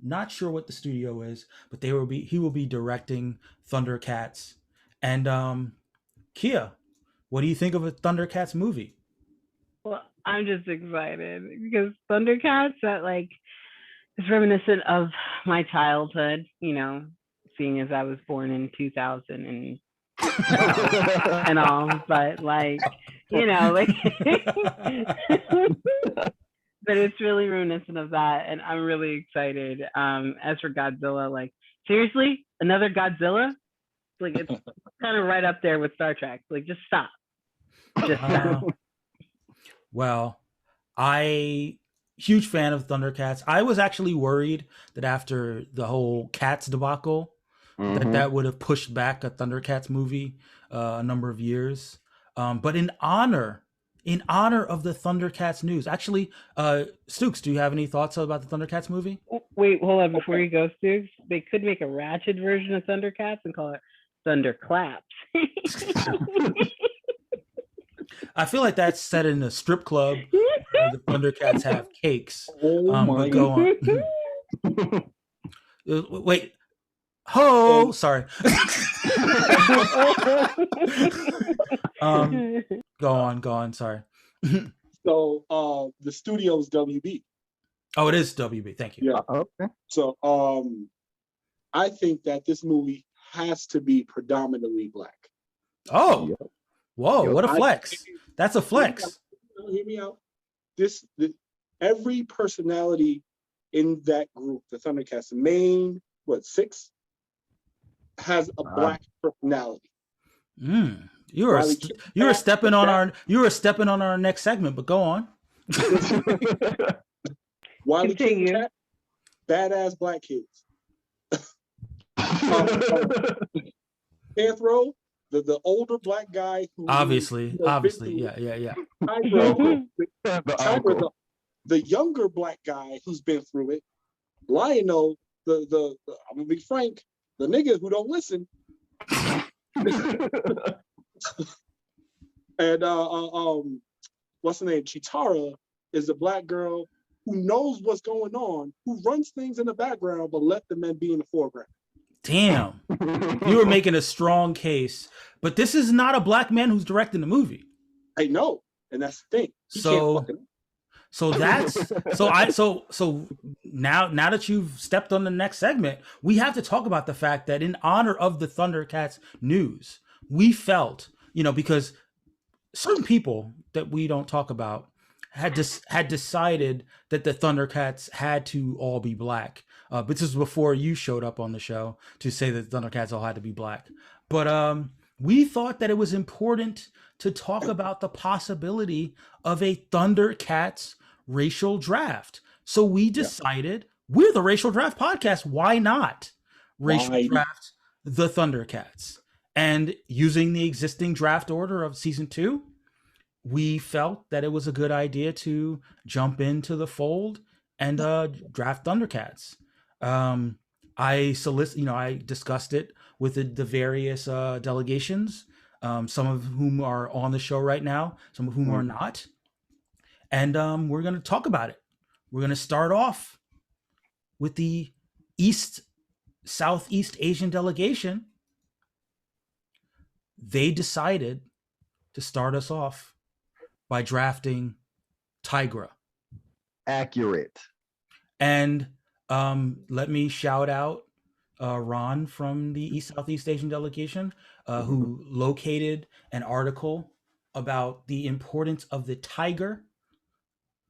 Not sure what the studio is, but he will be directing Thundercats. And Kia, what do you think of a Thundercats movie? Well, I'm just excited because Thundercats, that like is reminiscent of my childhood, seeing as I was born in 2000 and all, but like, but it's really reminiscent of that, and I'm really excited. As for Godzilla, like seriously, another Godzilla? Like it's kind of right up there with Star Trek. Like just stop. Well, huge fan of Thundercats. I was actually worried that after the whole Cats debacle, that would have pushed back a Thundercats movie a number of years. But in honor of the Thundercats news, actually, Stukes, do you have any thoughts about the Thundercats movie? Wait, hold on. Before you go, Stukes, they could make a ratchet version of Thundercats and call it Thunderclaps. I feel like that's set in a strip club where the Thundercats have cakes. Oh my but go on. Wait. Ho, sorry. Go on. Sorry. So the studio's WB. Oh, it is WB. Thank you. Yeah. Okay. So I think that this movie has to be predominantly black. Oh, Yep. whoa! Yep. What a flex! That's a flex. Hear me out. Every personality in that group, the Thundercats, the main 6, has a black personality. You were stepping on our next segment, but go on. Wiley Continue. King, badass black kids. Panthro, the older black guy who Obviously, yeah. Tiger, The uncle. the younger black guy who's been through it. Lionel, the I'm gonna be frank, the nigga who don't listen. And what's her name? Chitara is a black girl who knows what's going on, who runs things in the background, but let the men be in the foreground. Damn, you were making a strong case, but this is not a black man who's directing the movie. I know, and that's the thing. So now that you've stepped on the next segment, we have to talk about the fact that in honor of the Thundercats news, we felt, because certain people that we don't talk about had decided that the Thundercats had to all be black. But this was before you showed up on the show to say that the Thundercats all had to be black. But we thought that it was important to talk about the possibility of a Thundercats racial draft. So we decided we're the Racial Draft podcast. Why not racial draft the Thundercats? And using the existing draft order of season 2, we felt that it was a good idea to jump into the fold and draft Thundercats. I discussed it with the various delegations, some of whom are on the show right now, some of whom are not. And we're going to talk about it. We're going to start off with the Southeast Asian delegation. They decided to start us off by drafting Tigra. Accurate. And let me shout out Ron from the Southeast Asian delegation, who located an article about the importance of the tiger,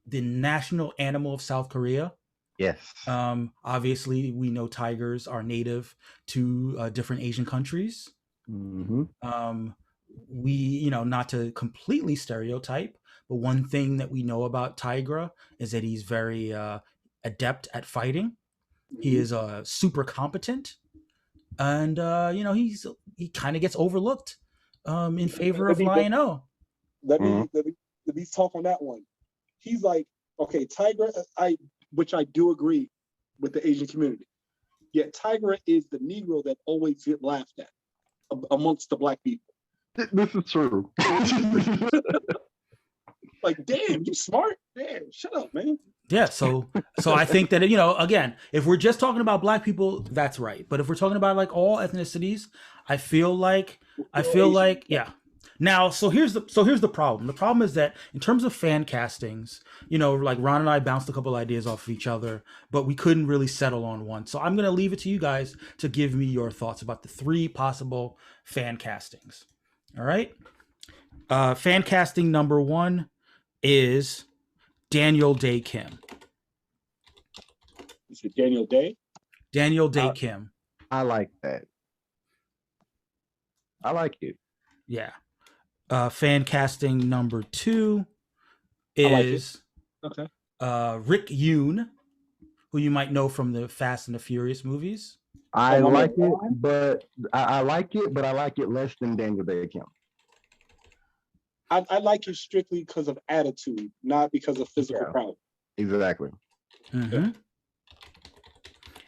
the national animal of South Korea. Yes. Obviously, we know tigers are native to different Asian countries. Mm-hmm. We, not to completely stereotype, but one thing that we know about Tigra is that he's very adept at fighting. He is super competent, and he kind of gets overlooked in favor of Lion-O. Let me talk on that one. He's like, okay, Tigra, which I do agree with the Asian community. Yet Tigra is the Negro that always get laughed at amongst the black people. This is true. Like, damn, you smart? Damn, shut up, man. Yeah, so I think that, again, if we're just talking about black people, that's right. But if we're talking about like all ethnicities, I feel like yeah. Now, so here's the problem. The problem is that in terms of fan castings, like Ron and I bounced a couple ideas off of each other, but we couldn't really settle on one. So I'm going to leave it to you guys to give me your thoughts about the 3 possible fan castings. All right. Fan casting number 1 is Daniel Dae Kim. Is it Daniel Day? Daniel Dae Kim. I like that. I like it. Yeah. Fan casting number 2 is Okay. Rick Yoon, who you might know from the Fast and the Furious movies. I like it, but I like it less than Daniel Dae Kim. I like it strictly because of attitude, not because of physical prowess. Exactly. Mm-hmm.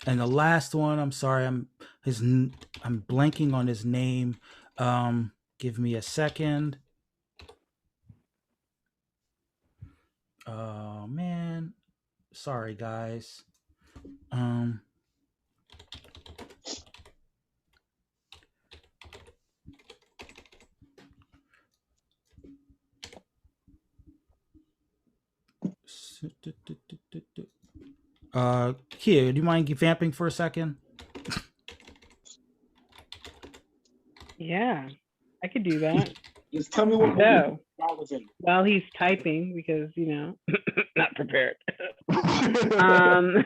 And the last one, I'm sorry, I'm blanking on his name. Give me a second. Oh man, sorry guys. Um, Kia, do you mind vamping for a second? Yeah, I could do that. Just tell me what So, I was in. while he's typing, because not prepared. Um,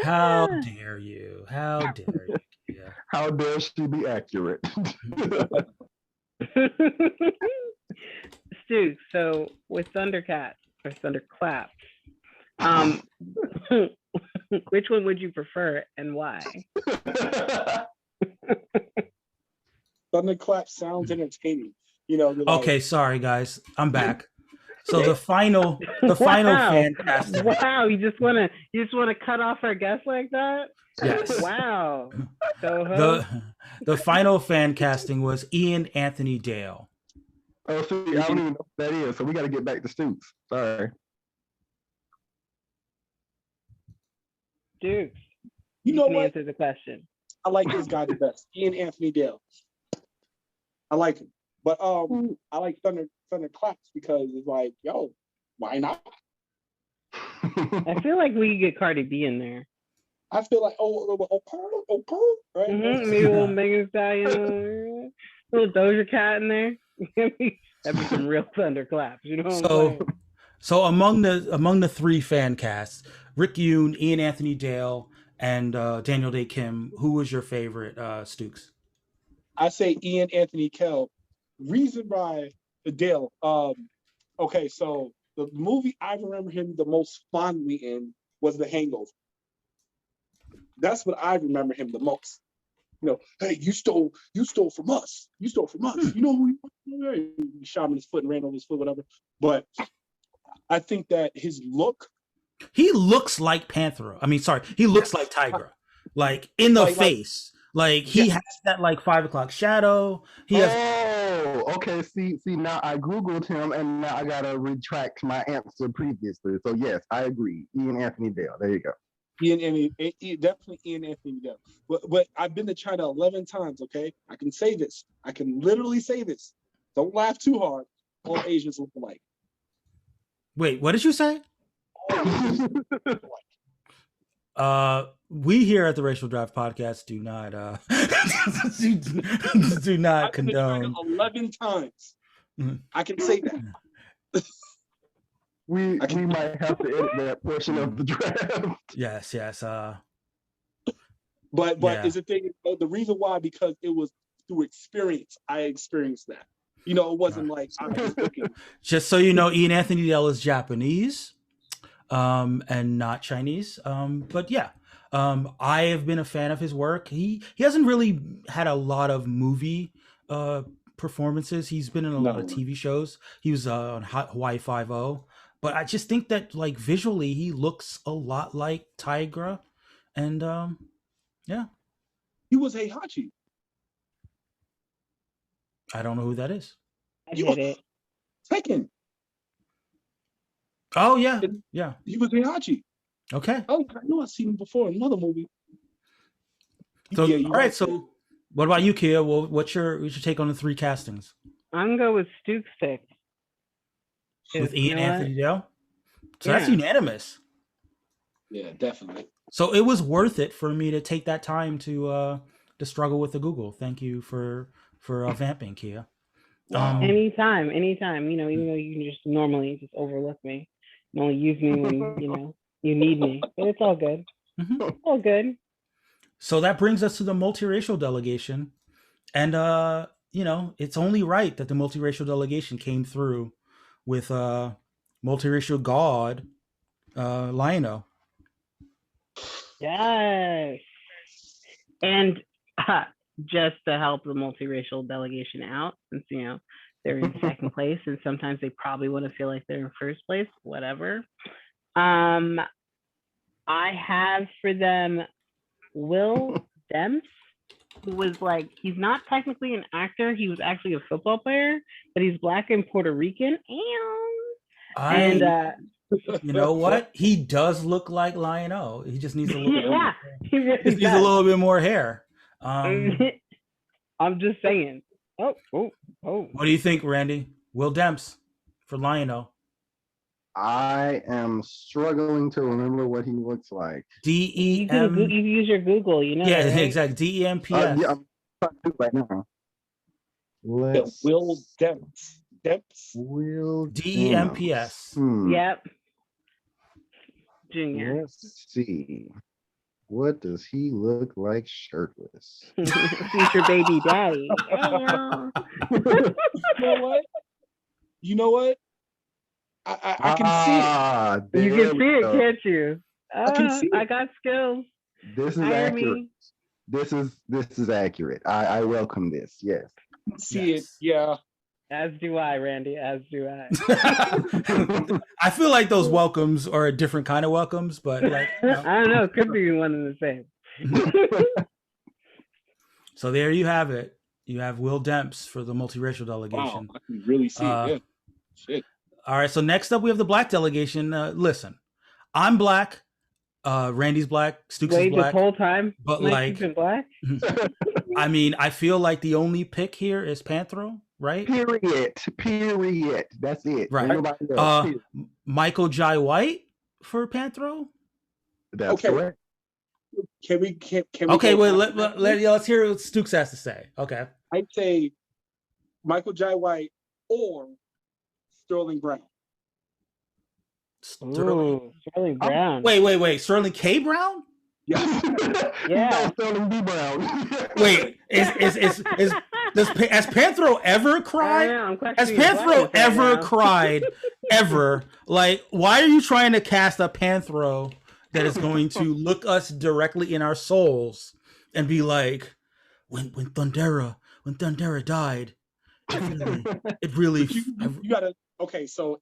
How dare you? How dare you? Yeah. How dare she be accurate? Stu, so with Thundercats or Thunderclaps, which one would you prefer and why? Thunderclap sounds entertaining. You know. Like, Okay, sorry guys, I'm back. So the final fan casting. Wow, you just wanna cut off our guest like that? Yes. Wow. So The final fan casting was Ian Anthony Dale. Oh, see, I don't even know what that is, so we got to get back to Stukes. Sorry. Dukes, you know can what? answer the question. I like this guy the best, Ian Anthony Dale. I like him, but I like Thunderclaps because it's like, yo, why not? I feel like we could get Cardi B in there. I feel like Pearl, right? Maybe a little Megan Thee Stallion, little Doja Cat in there. That'd be some real thunderclaps. You know what I'm saying? So among the three fan casts, Rick Yoon, Ian Anthony Dale, and Daniel Day Kim, who was your favorite, Stukes? I say Ian Anthony Kell. Reason why Dale. Okay, so the movie I remember him the most fondly in was The Hangover. That's what I remember him the most. You know, hey, you stole from us. You stole from us. You know who he shot him in his foot and ran over his foot, whatever. But I think that his look. He looks like Panthera. I mean, sorry, he looks like Tigra. Like in the face. Like he has that like 5 o'clock shadow. He has. Oh, okay. See. Now I googled him, and now I gotta retract my answer previously. So yes, I agree. Ian Anthony Dale. There you go. Definitely Ian Anthony Dale. But I've been to China 11 times. Okay, I can say this. I can literally say this. Don't laugh too hard. All Asians look alike. Wait, what did you say? We here at the Racial Draft Podcast do not do not condone. 11 times. I can say that. We might have to edit that portion of the draft. Yes. But is the thing, the reason why, because it was through experience. I experienced that. You know, it wasn't like I was looking. Just so you know, Ian Anthony Dale is Japanese, and not Chinese. But yeah, I have been a fan of his work. He hasn't really had a lot of movie performances. He's been in a lot of TV shows. He was on Hawaii Five-0. But I just think that like visually he looks a lot like Tigra. And yeah. He was Heihachi. I don't know who that is. I get it. Tekken. Oh yeah. Yeah. He was Heihachi. Okay. Oh, I know I've seen him before in another movie. So all right, so what about you, Kia? Well, what's your take on the three castings? I'm gonna go with Stukes pick. With Ian Anthony Dale? So that's unanimous. Yeah, definitely. So it was worth it for me to take that time to struggle with the Google. Thank you for vamping, Kia. Anytime. You know, even though you can just normally just overlook me, and only use me when you need me, but it's all good. Mm-hmm. It's all good. So that brings us to the multiracial delegation, and it's only right that the multiracial delegation came through with multiracial god Lionel. Yes. And just to help the multiracial delegation out, since they're in second place and sometimes they probably want to feel like they're in first place, whatever. I have for them Will Demps, who was like, he's not technically an actor, he was actually a football player, but he's Black and Puerto Rican. And you know what? He does look like Lion-O. He just needs a little bit Yeah, he really just needs a does. little bit more hair. I'm just saying. Oh. What do you think, Randy? Will Demps for Lion-O. I am struggling to remember what he looks like. You DEM. use your Google, you know. Yeah, right? exactly. DEMPS. Yeah, I'm trying to do it right now. Yeah, Will Demps. Will DEMPS. Yep. Junior. Let's see. What does he look like shirtless? Future baby daddy. Ayo. You know what? I can see it. You can see it, can't you? I can see it. I got skills. This is Hire accurate. me. This is accurate. I welcome this. Yes. See it. Yeah. As do I, Randy. As do I. I feel like those welcomes are a different kind of welcomes, but like I don't know. It could be one and the same. So there you have it. You have Will Demps for the multiracial delegation. Wow, I can really see it. Yeah. Shit. All right. So next up, we have the black delegation. Listen, I'm black. Randy's black. Stukes is black. This whole time, but Mike, like, you've been black. I mean, I feel like the only pick here is Panthro, right? Period. That's it. Right. Ain't nobody else. Period. Michael Jai White for Panthro. That's correct. Can we? Okay, well, let's hear what Stukes has to say. Okay. I'd say Michael Jai White or Sterling Brown. Sterling Brown. Wait. Sterling K. Brown? Yeah. Yeah. Sterling B. Brown. Wait, has Panthro ever cried? Has Panthro ever cried? Ever? Like, why are you trying to cast a Panthro that is going to look us directly in our souls and be like, when Thundera died, it really you gotta. Okay, so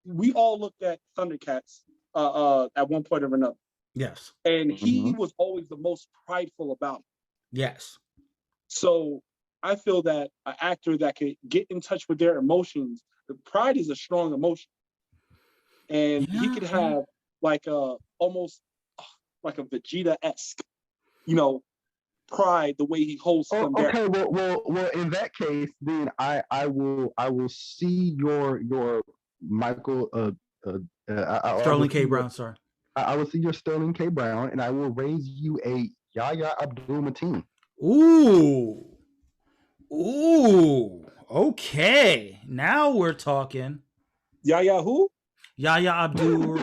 we all looked at Thundercats at one point or another. Yes. And he was always the most prideful about it. Yes. So I feel that an actor that could get in touch with their emotions, the pride is a strong emotion. And he could have like almost like a Vegeta-esque, pride the way he holds them down. Okay, well, in that case, then I will see your Michael Sterling K. Brown, sorry. I will see your Sterling K. Brown, and I will raise you a Yahya Abdul-Mateen. Ooh. Okay. Now we're talking. Yahya who? Yahya Abdul.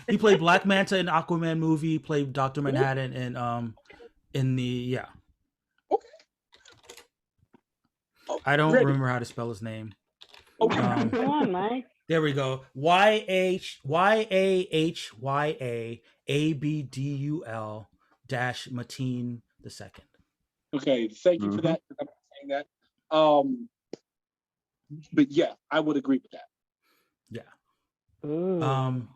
He played Black Manta in Aquaman movie. He played Dr. Manhattan in the Okay. I don't remember how to spell his name. Okay. Come on, Mike. There we go. YAHYAABDUL Mateen II. Okay, thank you for that. I'm not saying that. But yeah, I would agree with that. Yeah. Ooh.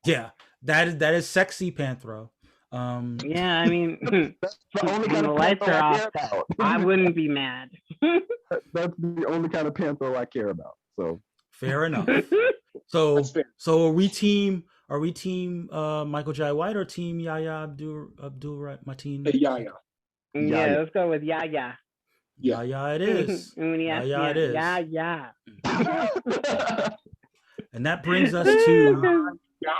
Yeah. That is sexy Panthro. Yeah, I mean, That's the only kind the of lights Panther are I off. care about. I wouldn't be mad. That's the only kind of Panther I care about. So Fair enough. So That's fair. are we team Michael Jai White or team Yahya Abdul Mateen? Yahya. Yeah, let's go with Yahya. Yahya it is. Yahya it is. Yahya. And that brings us to Yeah.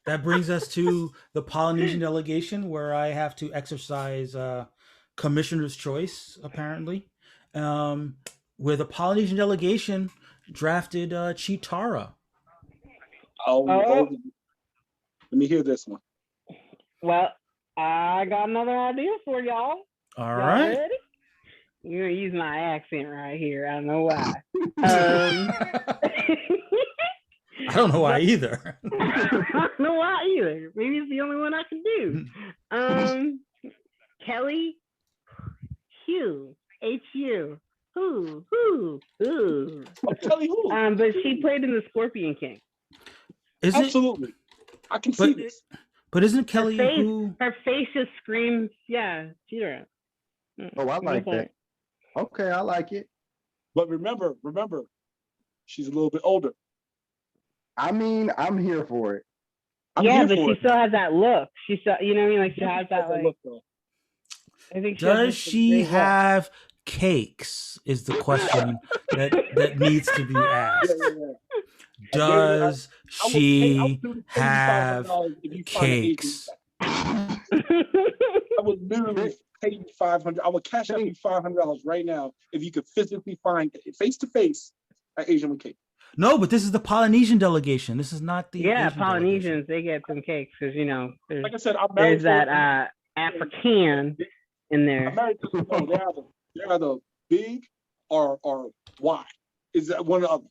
that brings us to the Polynesian delegation, where I have to exercise commissioner's choice, apparently. Where the Polynesian delegation drafted Chitara. Let me hear this one. Well, I got another idea for y'all. All right. Ready? You're gonna use my accent right here. I don't know why. I don't know why either. I don't know why either. Maybe it's the only one I can do. Kelly Hugh. H-U. Who? Kelly who? But she played in the Scorpion King. Absolutely. I can see this. But isn't Kelly who? Her face just screams, yeah, Chitara. I like that. Okay, I like it. But remember, she's a little bit older. I mean, I'm here for it. I'm yeah, here but for she it. still has that look. She still, you know what I mean? Like she Yeah, has that like. look, though. I think she has Does this she great look. have cakes? Is the question that needs to be asked. Yeah. Does I she would have $500 if you find an Asian cakes? I would literally pay you $500. I would cash out you $500 right now if you could physically find face to face an Asian with cake. No, but this is the Polynesian delegation. This is not the Yeah, Asian Polynesians, delegation. they get some cakes because, you know, there's, Like I said, I'm married there's to that African in there. I'm married to no, they're either big or wide. Is that one of the other?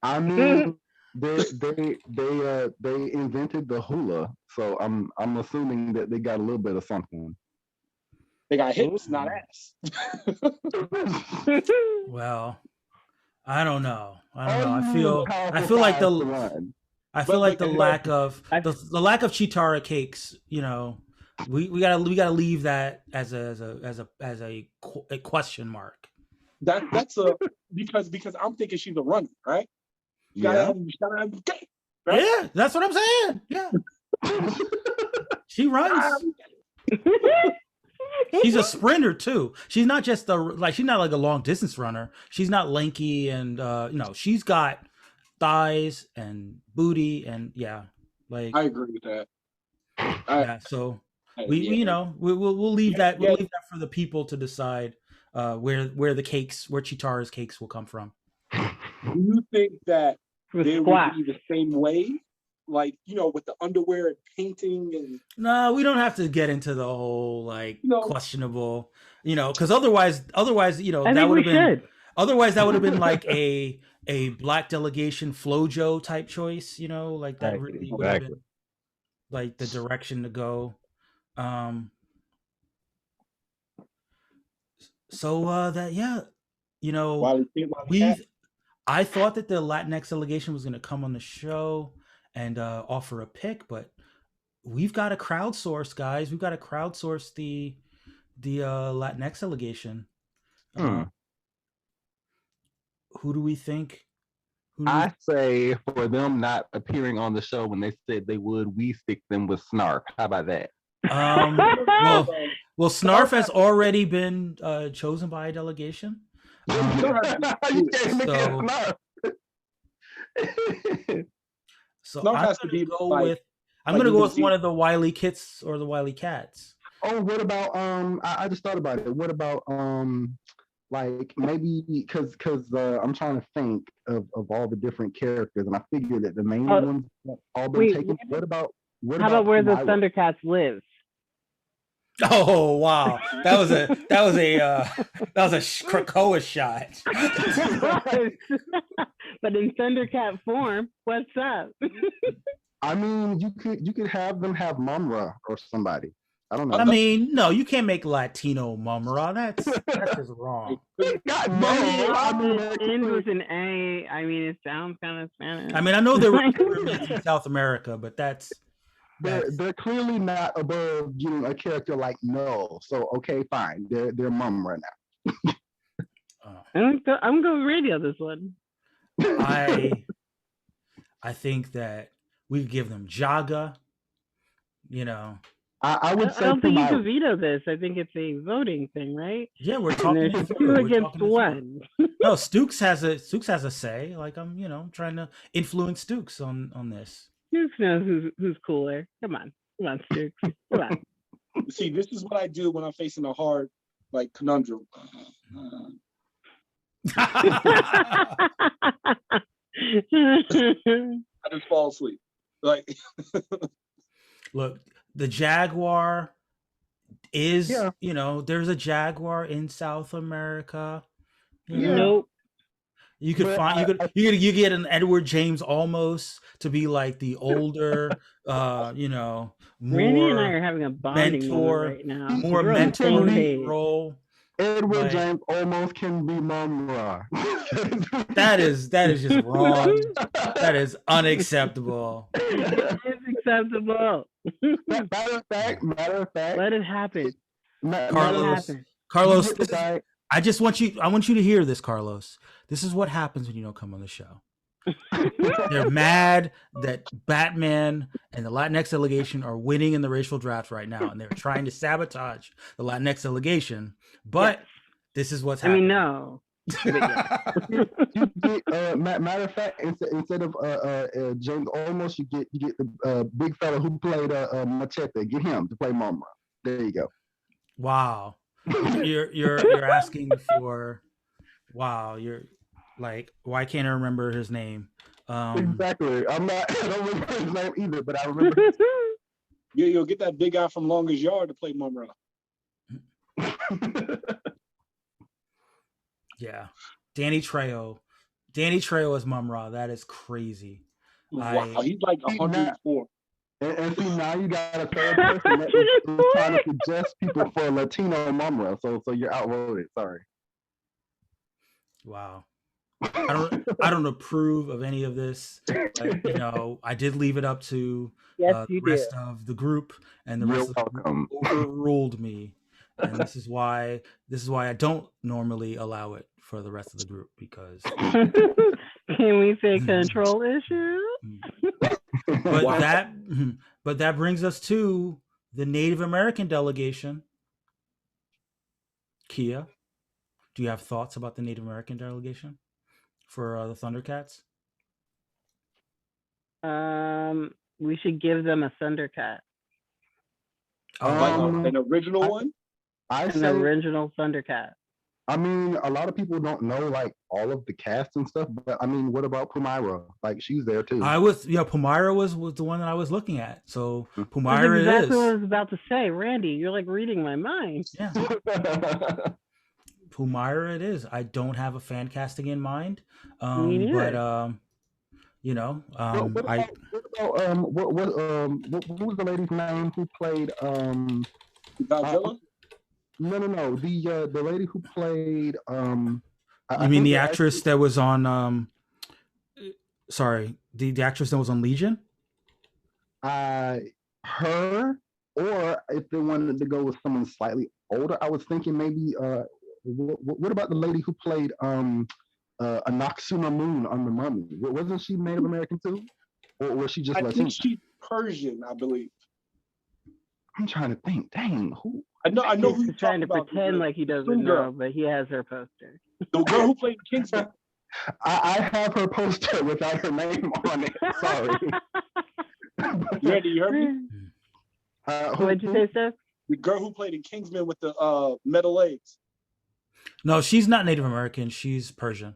I mean, they invented the hula, so I'm assuming that they got a little bit of something. They got hips, not ass. Well, I don't know. I Powerful feel like thighs to the run. lack of the lack of Chitara cakes. You know, we gotta leave that as a question mark. That's a because I'm thinking she's a runner, right? You gotta have cake, right? Yeah, that's what I'm saying. Yeah, she runs. She's a sprinter too. She's not just she's not like a long distance runner. She's not lanky and she's got thighs and booty and like I agree with that. So we'll leave that for the people to decide where Chitara's cakes will come from. Do you think that they would be the same way? Like, with the underwear and painting and no, we don't have to get into the whole questionable, because otherwise, that would have been otherwise that would have been like a black delegation FloJo type choice, like that really would have been like the direction to go. I thought that the Latinx delegation was going to come on the show and offer a pick, but we've got to crowdsource, guys. We've got to crowdsource the Latinx delegation. Who do we think? I say for them not appearing on the show when they said they would, we stick them with Snarf. How about that? Well, Snarf has already been chosen by a delegation. So I'm going to go with one of the Wily Kits or the Wily Cats. Oh, what about I just thought about it. What about like maybe because I'm trying to think of all the different characters, and I figure that the main ones have all been taken. How about where the Thundercats live? Oh wow, that was a Krakoa shot. But in Thundercat form, what's up? I mean, you could have them have Mumra or somebody. I don't know. I mean, no, you can't make Latino Mumra. That's just wrong. End with an A. I mean, it sounds kind of Spanish. I mean, I know there were pyramids in South America, but they're clearly not above getting a character like Null. So okay, fine, they're Mumra now. I'm going radio this one. I think that we give them Jaga. I would say I don't think you can veto this. I think it's a voting thing, right? Yeah, we're talking two against one. No, Stukes has a say. Like I'm, trying to influence Stukes on this. Stukes knows who's cooler. Come on, Stukes. Come on. See, this is what I do when I'm facing a hard conundrum. I just fall asleep. Look, the Jaguar is, there's a Jaguar in South America. Nope. You could you get an Edward James almost to be like the older, Randy and I more are having a bonding mentor, right now. more mentoring role. Edward James almost can be Mumra. That is just wrong. That is unacceptable. It's acceptable. Matter of fact. Let it happen. Carlos, I want you to hear this, Carlos. This is what happens when you don't come on the show. They're mad that Batman and the Latinx delegation are winning in the racial draft right now, and they're trying to sabotage the Latinx delegation. But Yes. this is what's I mean, happening. no. But yeah. You get, matter of fact, instead of James Olmos, you get the big fella who played Machete. Get him to play Momra. There you go. Wow, you're asking for. Wow, you're like, why can't I remember his name? Exactly. I don't remember his name either, but I remember. You'll get that big guy from Longest Yard to play Mumra. Yeah, Danny Trejo. Danny Trejo is Mum-Ra. That is crazy. Wow, he's like 104. And see, now you got a third person that is trying to suggest people for Latino Mumra. So you're outvoted. Sorry. Wow. I don't approve of any of this. I did leave it up to Yes, the you rest did. of the group, and the You're rest of the group overruled me. And this is why I don't normally allow it for the rest of the group, because Can we say control issues? but that brings us to the Native American delegation. Kia, do you have thoughts about the Native American delegation for the Thundercats? We should give them a Thundercat, Like an original one? an original Thundercat. I mean, a lot of people don't know like all of the cast and stuff, but I mean, what about Pumaira? Like, she's there too. Pumaira was the one that I was looking at. So Pumaira That's exactly it is. what I was about to say. Randy, you're like reading my mind. Yeah. Pumaira it is. I don't have a fan casting in mind. Me neither. But what was the lady's name who played Godzilla? No. The lady who played you mean the actress that was on sorry, the actress that was on Legion? Her, or if they wanted to go with someone slightly older, I was thinking maybe what about the lady who played Anaxuna Moon on The Mummy? Wasn't she Native American too? Or was she just I Latino? think she's Persian, I believe. I'm trying to think. Dang, who? I know who He's you're trying to talking about. pretend like he doesn't know, but he has her poster. The girl who played Kingsman. I have her poster without her name on it. Sorry. Randy, you heard me? What'd you say, Steph? The girl who played in Kingsman with the metal legs. No, she's not Native American. She's Persian.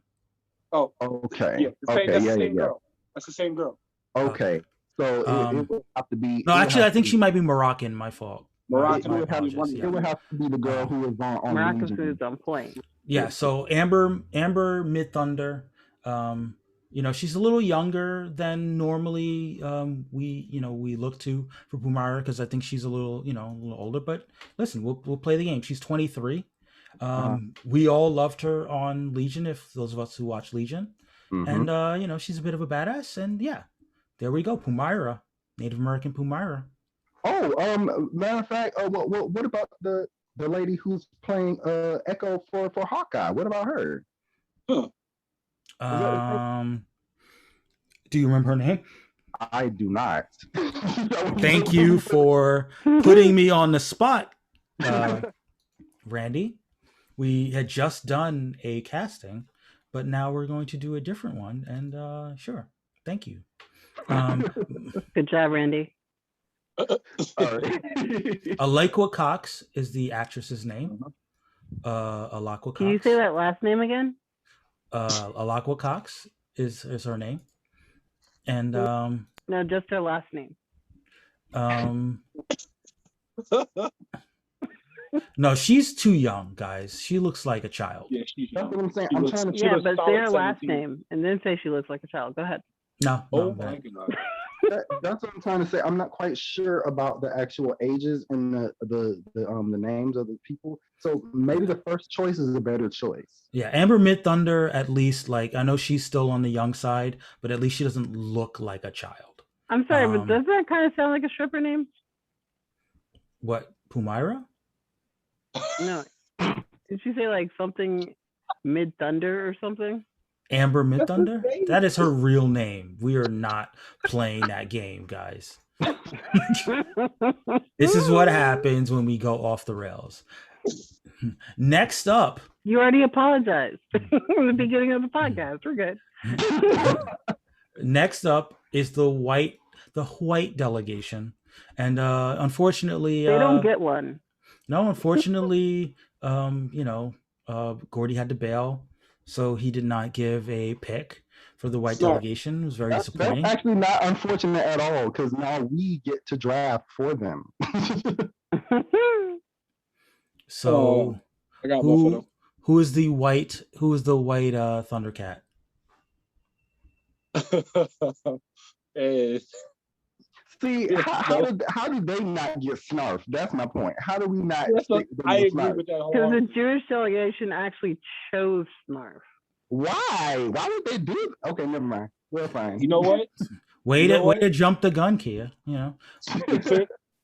Oh, okay. yeah. Okay. That's the same girl. That's the same girl. Okay. So it would have to be. No, actually, I think she might be Moroccan. My fault. Moroccan. It would have to be the girl who was on Moroccan Legion. food's on point. Yeah. So Amber Mid-Thunder. She's a little younger than normally we look to for Pumaira, because I think she's a little older. But listen, we'll play the game. She's 23. We all loved her on Legion, if those of us who watch Legion. Mm-hmm. And she's a bit of a badass, and yeah, there we go. Pumaira, Native American Pumaira. Oh, matter of fact, what about the lady who's playing Echo for Hawkeye? What about her? Huh. Do you remember her name? I do not. Thank you for putting me on the spot, Randy. We had just done a casting, but now we're going to do a different one. And sure, thank you. Good job, Randy. Alaqua Cox is the actress's name. Alaqua Cox. Can you say that last name again? Alaqua Cox is her name. And No, just her last name. No, she's too young, guys. She looks like a child. Yeah, she's That's young. what I'm saying. She I'm looks- trying to. she Yeah, looks but say solid her last 17. name and then say she looks like a child. Go ahead. No, Oh no, my God. That's what I'm trying to say. I'm not quite sure about the actual ages and the names of the people. So maybe the first choice is a better choice. Yeah, Amber Mid-Thunder, at least, like, I know she's still on the young side, but at least she doesn't look like a child. I'm sorry, but doesn't that kind of sound like a stripper name? What, Pumaira? No. Did you say like something Mid Thunder or something? Amber That's her Midthunder? name. That is her real name. We are not playing that game, guys. This is what happens when we go off the rails. Next up. You already apologized at the beginning of the podcast. We're good. Next up is the white delegation. And unfortunately They don't get one. No, unfortunately, Gordy had to bail, so he did not give a pick for the white delegation. It was very disappointing. That's actually not unfortunate at all, because now we get to draft for them. So I got one for them. who is the white Thundercat? Eh, See, how do they not get snarfed? That's my point. How do we not? I agree with that. Because the Jewish delegation actually chose Snarf. Why? Why would they do it? Okay, never mind. We're fine. You know what? Way to jump the gun, Kia. You know.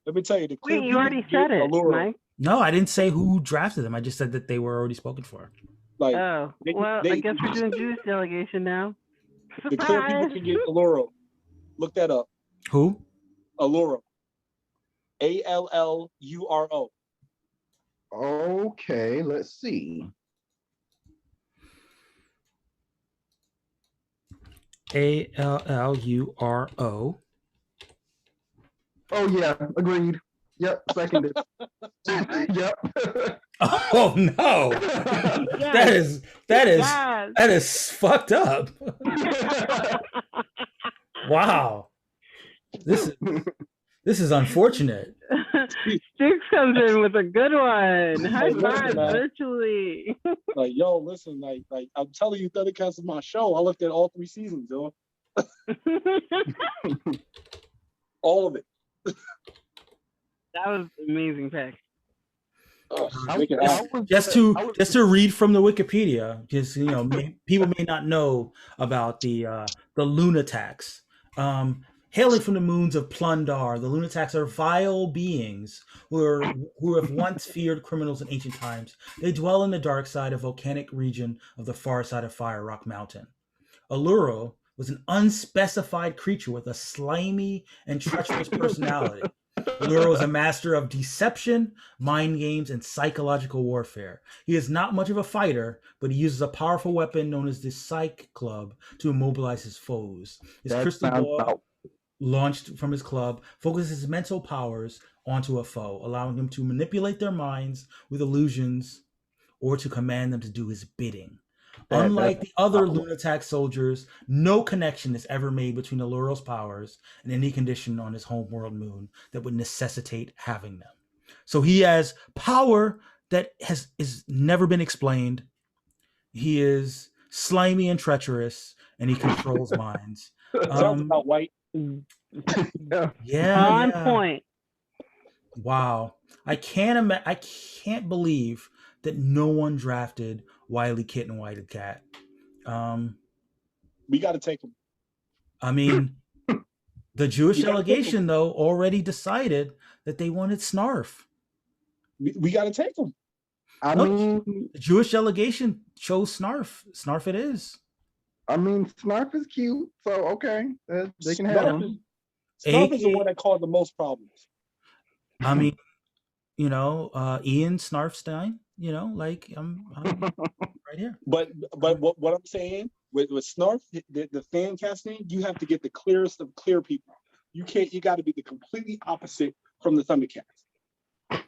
Let me tell you. Wait, you already said it, Mike. No, I didn't say who drafted them. I just said that they were already spoken for. Like, I guess we're doing Jewish delegation now. the clear people can get Alluro. Look that up. Who? Alluro. Alluro. Okay, let's see. Alluro. Oh yeah, agreed. Yep, seconded. Yep. Oh no. That is fucked up. Wow. This is unfortunate. Stukes comes in with a good one. High five virtually. Like, yo, listen, like I'm telling you, Thundercats is my show. I looked at all 3 seasons, yo. All of it. That was an amazing pick. Just to read from the Wikipedia, because people may not know about the Lunatics. Hailing from the moons of Plundar, the Lunatics are vile beings who have once feared criminals in ancient times. They dwell in the dark side of volcanic region of the far side of Fire Rock Mountain. Alluro was an unspecified creature with a slimy and treacherous personality. Alluro is a master of deception, mind games, and psychological warfare. He is not much of a fighter, but he uses a powerful weapon known as the Psych Club to immobilize his foes. His crystal ball, launched from his club, focuses his mental powers onto a foe, allowing him to manipulate their minds with illusions or to command them to do his bidding. Unlike the other Lunatic soldiers, no connection is ever made between Alluro's powers and any condition on his homeworld moon that would necessitate having them. So he has power that is never been explained. He is slimy and treacherous, and he controls minds. Sounds about white. Yeah. On point. Wow. I can't believe that no one drafted Wily Kit and Whited Cat. We got to take him. I mean, the Jewish delegation, though, already decided that they wanted Snarf. We got to take him. I mean, the Jewish delegation chose Snarf. Snarf it is. I mean, Snarf is cute, so okay, they can have him. Snarf is the one that caused the most problems. I mean, Ian Snarfstein. I'm right here. But what I'm saying with Snarf, the fan casting, you have to get the clearest of clear people. You got to be the completely opposite from the Thundercats. I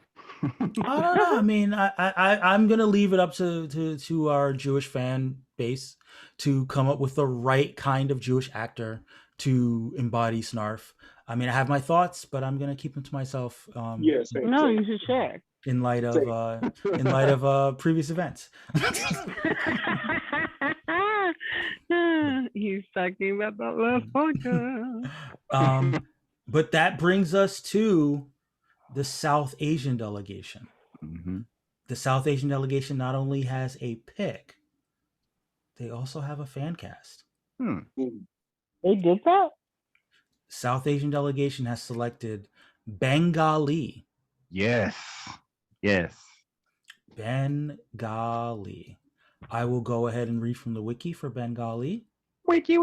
don't know. I mean, I'm gonna leave it up to our Jewish fan base to come up with the right kind of Jewish actor to embody Snarf. I mean, I have my thoughts, but I'm gonna keep them to myself. You should share. In light of previous events. He's talking about that last podcast. But that brings us to the South Asian delegation. Mm-hmm. The South Asian delegation not only has a pick, they also have a fan cast. They did that? South Asian delegation has selected Bengali. Yes. Bengali. I will go ahead and read from the wiki for Bengali. Wiki.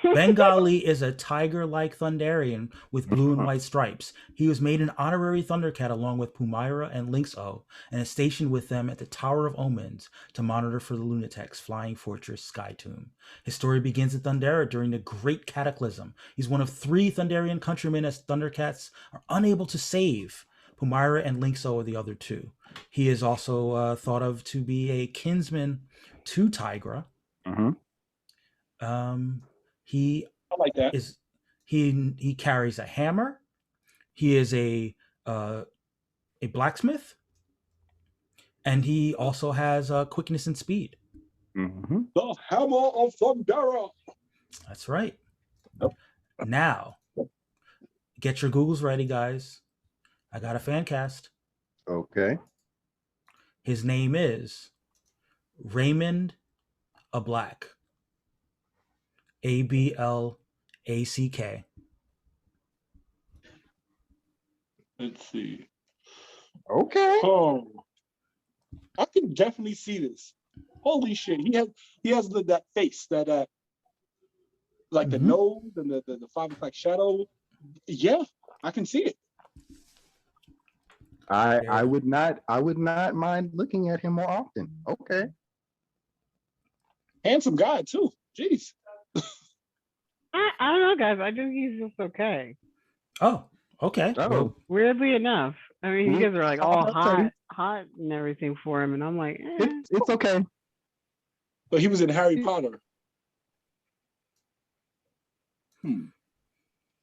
Bengali is a tiger-like Thunderian with blue and white stripes. He was made an honorary Thundercat along with Pumaira and Lynx-O, and is stationed with them at the Tower of Omens to monitor for the Lunatics' flying fortress Sky Tomb. His story begins at Thundera during the Great Cataclysm. He's one of 3 Thunderian countrymen as Thundercats are unable to save. Pumaira and Lynx-O are the other 2. He is also thought of to be a kinsman to Tigra. He I like that. he carries a hammer. He is a blacksmith, and he also has quickness and speed. The Hammer of Thundera. That's right. Now, get your Googles ready, guys. I got a fan cast. Okay. His name is Raymond a Black. Ablack. Let's see. Okay. Oh, I can definitely see this. Holy shit! He has that face that like the nose and the 5 o'clock shadow. Yeah, I can see it. I would not mind looking at him more often. Okay. Handsome guy too. Jeez. I don't know, guys. I think he's just okay. Oh, okay. Oh. Well, Weirdly enough, I mean, you guys are like all Okay. hot and everything for him, and I'm like, eh. It's okay. But he was in Harry Potter.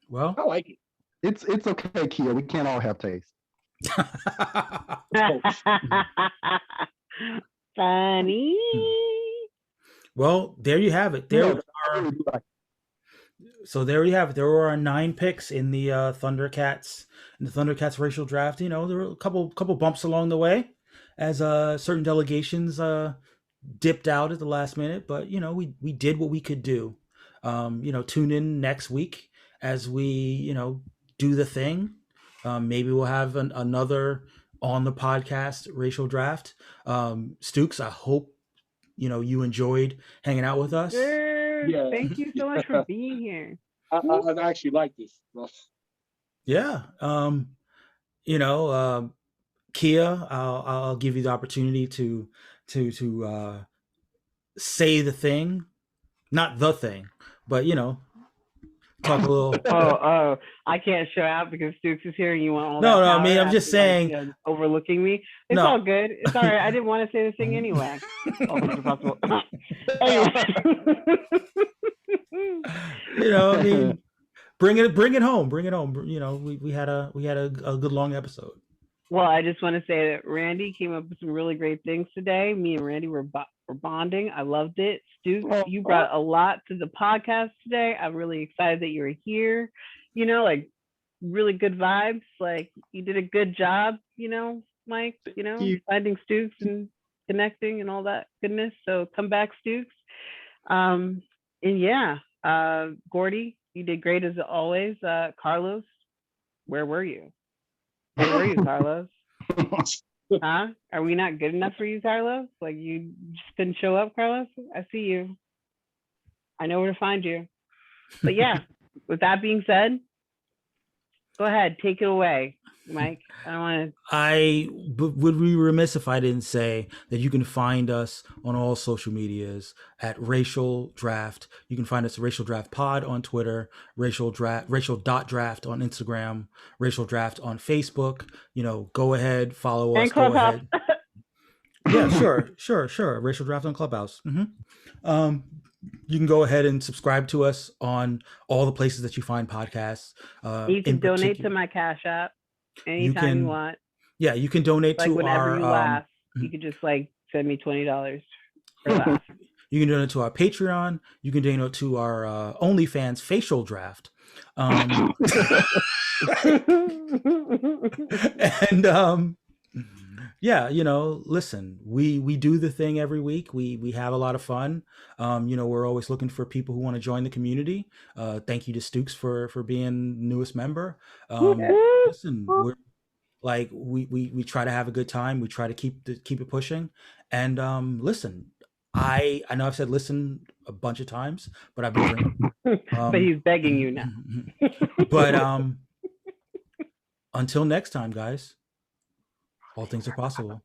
well, I like it. It's okay, Kia. We can't all have taste. Funny. well, there you have it. So there you have it. There were our 9 picks in the Thundercats racial draft. You know, there were a couple bumps along the way as certain delegations dipped out at the last minute, but you know, we did what we could do. You know, tune in next week as we, you know, do the thing. Maybe we'll have another on the podcast racial draft. Stukes, I hope you know you enjoyed hanging out with us. Yeah. Thank you so much for being here. I actually like this. Yeah. You know, Kia, I'll give you the opportunity to say the thing, not the thing, but you know, talk a little. Oh, I can't show out because Stukes is here and you want all No, that no, I power mean, I'm after, just saying. like, overlooking me. It's No. all good. It's all right. I didn't want to say this thing anyway. All things are possible. Anyway. You know, I mean, bring it home. You know, we had a good long episode. Well, I just want to say that Randy came up with some really great things today. Me and Randy were bonding. I loved it. Stu, you brought a lot to the podcast today. I'm really excited that you were here. You know, like really good vibes. Like you did a good job, you know, Mike, you know, finding Stukes and connecting and all that goodness. So come back, Stukes. And yeah, Gordy, you did great as always. Carlos, where were you? Where were you, Carlos? Huh? Are we not good enough for you, Carlos? Like you just couldn't show up, Carlos? I see you. I know where to find you. But yeah, with that being said, go ahead, take it away, Mike. I don't want to. I would be remiss if I didn't say that you can find us on all social medias at Racial Draft. You can find us at Racial Draft Pod on Twitter, Racial.draft on Instagram, Racial Draft on Facebook. You know, go ahead, follow us. And Clubhouse. Go ahead. Yeah, sure. Racial Draft on Clubhouse. You can go ahead and subscribe to us on all the places that you find podcasts. You can donate to my Cash App anytime you want. Yeah, you can donate like to whenever our. You laugh, you could just like send me $20 for laugh. You can donate to our Patreon. You can donate to our OnlyFans facial draft. And yeah, you know, listen, we do the thing every week. We have a lot of fun. You know, we're always looking for people who want to join the community. Thank you to Stukes for being newest member. Listen, Like we try to have a good time. We try to keep it pushing. And listen, I know I've said listen a bunch of times, but I've been drinking. But he's begging you now. But until next time, guys, all things are possible.